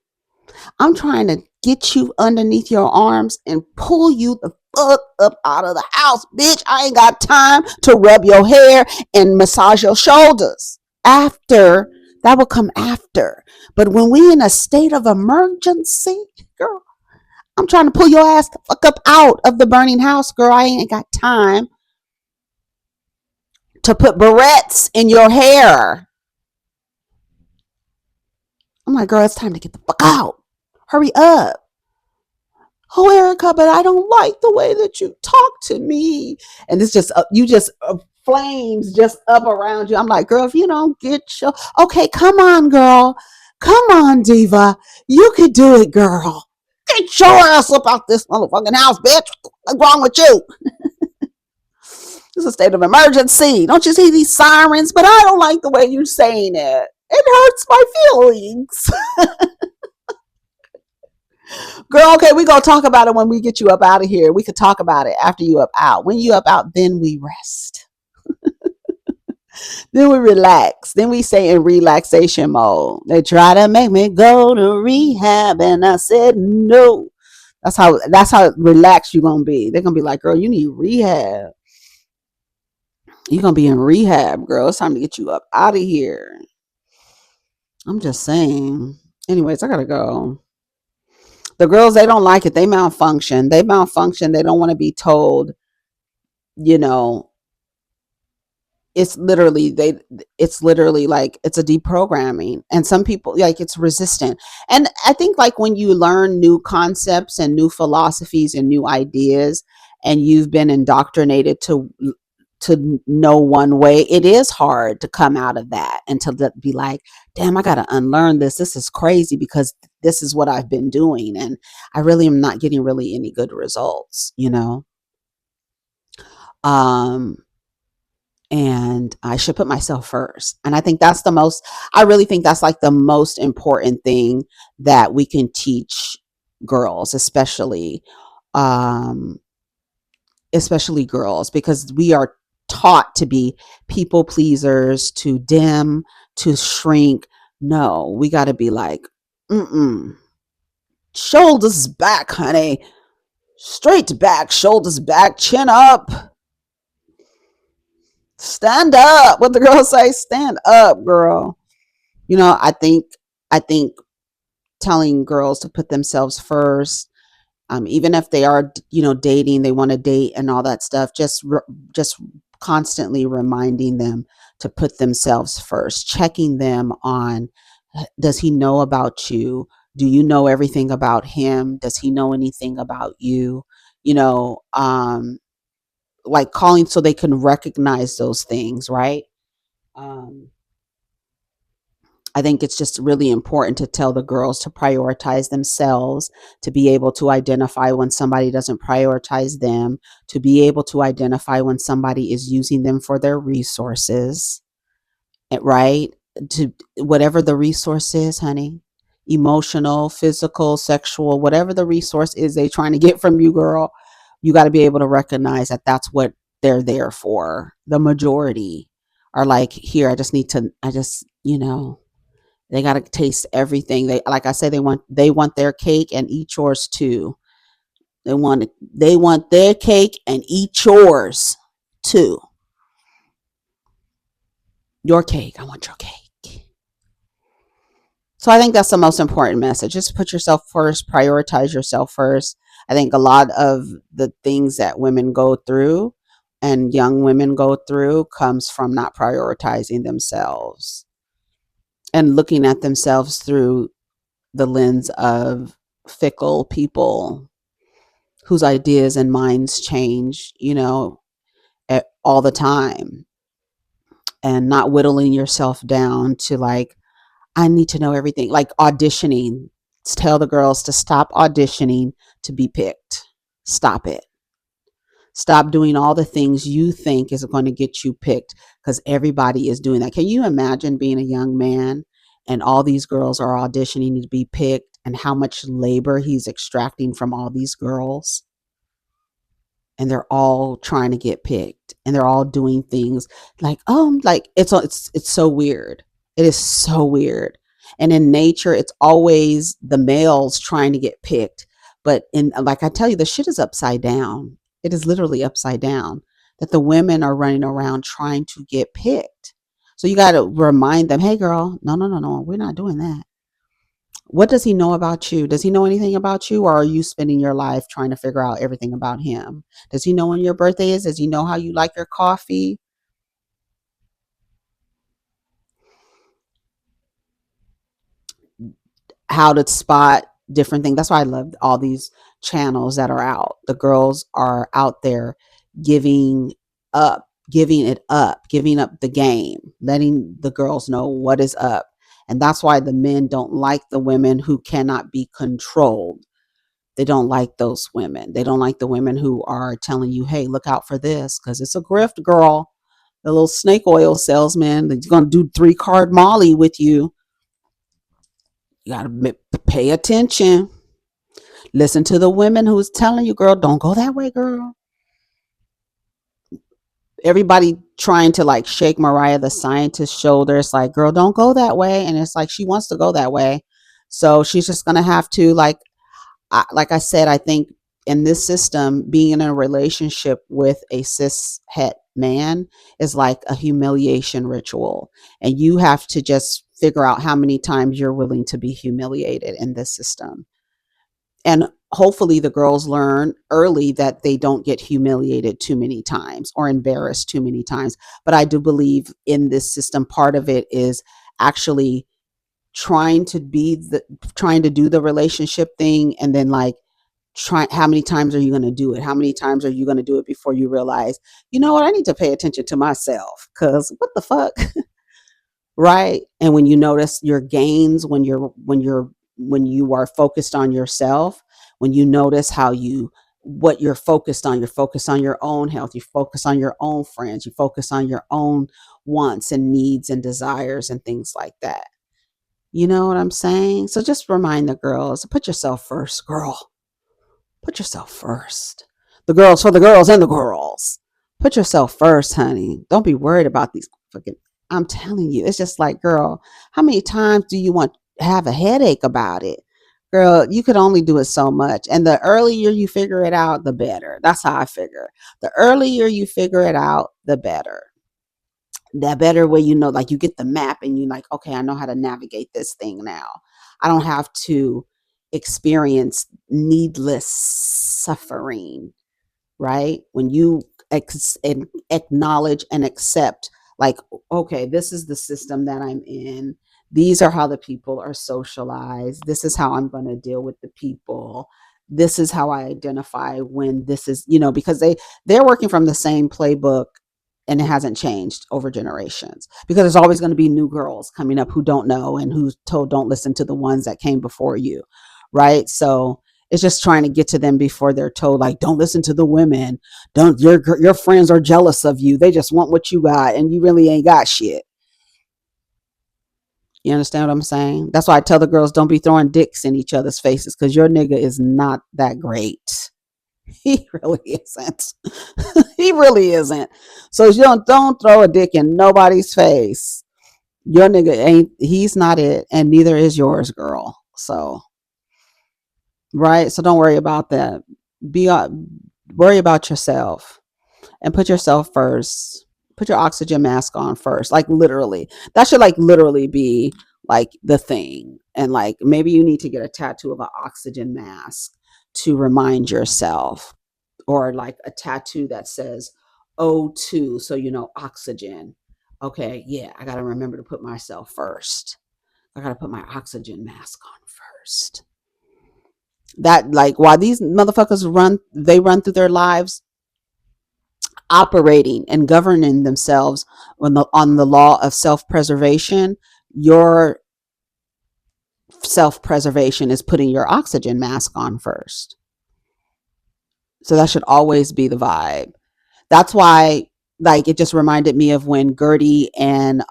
I'm trying to get you underneath your arms and pull you the fuck up out of the house, bitch. I ain't got time to rub your hair and massage your shoulders. After, that will come after. But when we in a state of emergency, girl, I'm trying to pull your ass the fuck up out of the burning house, girl. I ain't got time to put barrettes in your hair. I'm like, girl, it's time to get the fuck out. Hurry up. Oh, Erica, but I don't like the way that you talk to me. And it's just, you just, flames just up around you. I'm like, girl, if you don't get your, okay, come on, girl. Come on, diva. You could do it, girl. Get your ass up out this motherfucking house, bitch. What's wrong with you? It's a state of emergency. Don't you see these sirens? But I don't like the way you're saying it. It hurts my feelings. Girl, okay, we gonna talk about it when we get you up out of here. We could talk about it after you up out. When you up out, then we rest. Then we relax. Then we stay in relaxation mode. They try to make me go to rehab, and I said no. That's how relaxed you're gonna be. They're gonna be like, girl, you need rehab. You're gonna be in rehab, girl. It's time to get you up out of here. I'm just saying. Anyways, I gotta go. The girls, they don't like it. They malfunction. They malfunction. They don't want to be told, you know, it's literally like it's a deprogramming. And some people, like, it's resistant. And I think, like, when you learn new concepts and new philosophies and new ideas, and you've been indoctrinated to know one way, it is hard to come out of that and to be like, damn, I got to unlearn this. This is crazy because this is what I've been doing. And I really am not getting really any good results, Um, and I should put myself first. And I really think that's like the most important thing that we can teach girls, um, especially girls, because we are taught to be people pleasers, to dim, to shrink. No, we got to be like, mm-mm. Shoulders back, honey. Straight back, shoulders back, chin up. Stand up. What the girl say? Stand up, girl. I think telling girls to put themselves first, even if they are, dating, they want to date and all that stuff, just constantly reminding them to put themselves first, checking them on, does he know about you? Do you know everything about him? Does he know anything about you? Like calling so they can recognize those things, right? Um, I think it's just really important to tell the girls to prioritize themselves, to be able to identify when somebody doesn't prioritize them, to be able to identify when somebody is using them for their resources, right? To whatever the resource is, honey, emotional, physical, sexual, whatever the resource is they trying to get from you, girl, you got to be able to recognize that that's what they're there for. The majority are like, here, I just, they got to taste everything. They, like I say, they want their cake and eat yours too. They want their cake and eat yours too. Your cake. I want your cake. So I think that's the most important message. Just put yourself first, prioritize yourself first. I think a lot of the things that women go through and young women go through comes from not prioritizing themselves and looking at themselves through the lens of fickle people whose ideas and minds change, all the time, and not whittling yourself down to like, I need to know everything, like auditioning. Tell the girls to stop auditioning to be picked. Stop it. Stop doing all the things you think is going to get you picked because everybody is doing that. Can you imagine being a young man and all these girls are auditioning to be picked and how much labor he's extracting from all these girls? and they're all trying to get picked, and they're all doing things like, like it's so weird. It is so weird. And in nature, it's always the males trying to get picked. But in, like I tell you, the shit is upside down. It is literally upside down, that the women are running around trying to get picked. So you got to remind them, hey, girl, no, no, no, no, we're not doing that. What does he know about you? Does he know anything about you? Or are you spending your life trying to figure out everything about him? Does he know when your birthday is? Does he know how you like your coffee? How to spot different things. That's why I love all these channels that are out. The girls are out there giving up, giving up the game, letting the girls know what is up. And that's why the men don't like the women who cannot be controlled. They don't like those women. They don't like the women who are telling you, hey, look out for this, because it's a grift, girl. The little snake oil salesman that's going to do 3-card Molly with you. You got to pay attention. Listen to the women who's telling you, girl, don't go that way, girl. Everybody trying to like shake Mariah the scientist's shoulder. It's like, girl, don't go that way. And it's like she wants to go that way. So she's just going to have to, like I said, I think in this system, being in a relationship with a cis het man is like a humiliation ritual. And you have to just figure out how many times you're willing to be humiliated in this system. And hopefully the girls learn early that they don't get humiliated too many times or embarrassed too many times. But I do believe in this system, part of it is actually trying to do the relationship thing, and then like how many times are you going to do it? How many times are you going to do it before you realize, you know what, I need to pay attention to myself, because what the fuck? Right? And when you notice your gains, when you are focused on yourself, when you notice what you're focused on your own health, you focus on your own friends, you focus on your own wants and needs and desires and things like that. You know what I'm saying? So just remind the girls, put yourself first, girl. Put yourself first. The girls for the girls and the girls. Put yourself first, honey. Don't be worried about these fucking. I'm telling you, it's just like, girl, how many times do you want to have a headache about it? Girl, you could only do it so much. And the earlier you figure it out, the better. That's how I figure. The earlier you figure it out, the better. That better way, like you get the map and you like, okay, I know how to navigate this thing now. I don't have to experience needless suffering, right? When you acknowledge and accept, like, okay, this is the system that I'm in. These are how the people are socialized. This is how I'm going to deal with the people. This is how I identify when this is, because they're working from the same playbook, and it hasn't changed over generations, because there's always going to be new girls coming up who don't know and who's told don't listen to the ones that came before you, right? So it's just trying to get to them before they're told, like, don't listen to the women. Don't your friends are jealous of you. They just want what you got, and you really ain't got shit. You understand what I'm saying? That's why I tell the girls, don't be throwing dicks in each other's faces, because your nigga is not that great. He really isn't. He really isn't. So you don't throw a dick in nobody's face. Your nigga he's not it, and neither is yours, girl. So, right? So don't worry about that. Worry about yourself and put yourself first. Put your oxygen mask on first. Like literally. That should like literally be like the thing. And like maybe you need to get a tattoo of an oxygen mask to remind yourself, or like a tattoo that says O2, so oxygen. Okay, yeah, I got to remember to put myself first. I got to put my oxygen mask on first. That, like, while these motherfuckers run through their lives operating and governing themselves on the law of self-preservation, your self-preservation is putting your oxygen mask on first. So that should always be the vibe. That's why, like, it just reminded me of when Gertie and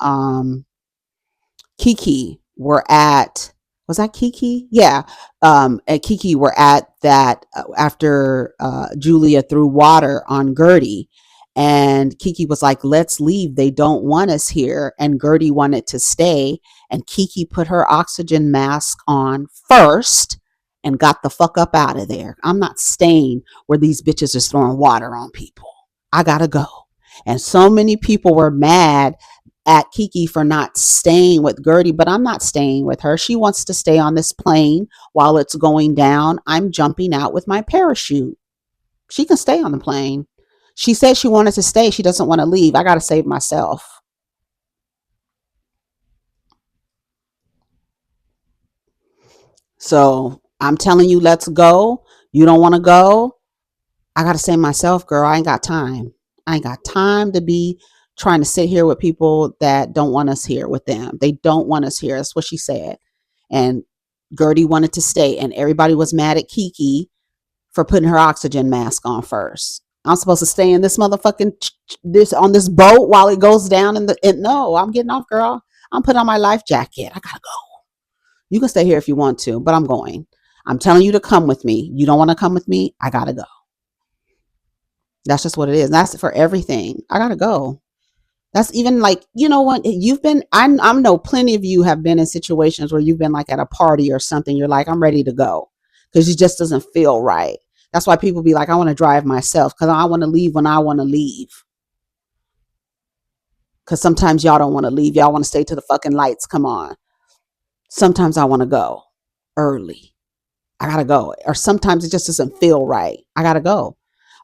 Kiki were at Was that Kiki? Yeah. And Kiki were at that after Julia threw water on Gertie. And Kiki was like, let's leave. They don't want us here. And Gertie wanted to stay. And Kiki put her oxygen mask on first and got the fuck up out of there. I'm not staying where these bitches is throwing water on people. I gotta go. And so many people were mad at Kiki for not staying with Gertie, but I'm not staying with her. She wants to stay on this plane while it's going down. I'm jumping out with my parachute. She can stay on the plane. She said she wanted to stay. She doesn't want to leave. I got to save myself. So I'm telling you, let's go. You don't want to go. I got to save myself, girl. I ain't got time. I ain't got time to be trying to sit here with people that don't want us here with them. They don't want us here. That's what she said. And Gertie wanted to stay, and everybody was mad at Kiki for putting her oxygen mask on first. I'm supposed to stay in this motherfucking this on this boat while it goes down no, I'm getting off, girl. I'm putting on my life jacket. I gotta go. You can stay here if you want to, but I'm going. I'm telling you to come with me. You don't want to come with me? I gotta go. That's just what it is. That's for everything. I gotta go. That's even like, you know what? You've been, I know plenty of you have been in situations where you've been like at a party or something. You're like, I'm ready to go because it just doesn't feel right. That's why people be like, I want to drive myself because I want to leave when I want to leave. Because sometimes y'all don't want to leave. Y'all want to stay to the fucking lights. Come on. Sometimes I want to go early. I got to go. Or sometimes it just doesn't feel right. I got to go.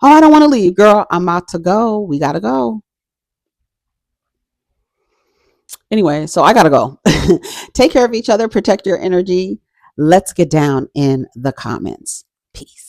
Oh, I don't want to leave, girl. I'm about to go. We got to go. Anyway, so I gotta go. Take care of each other, protect your energy. Let's get down in the comments. Peace.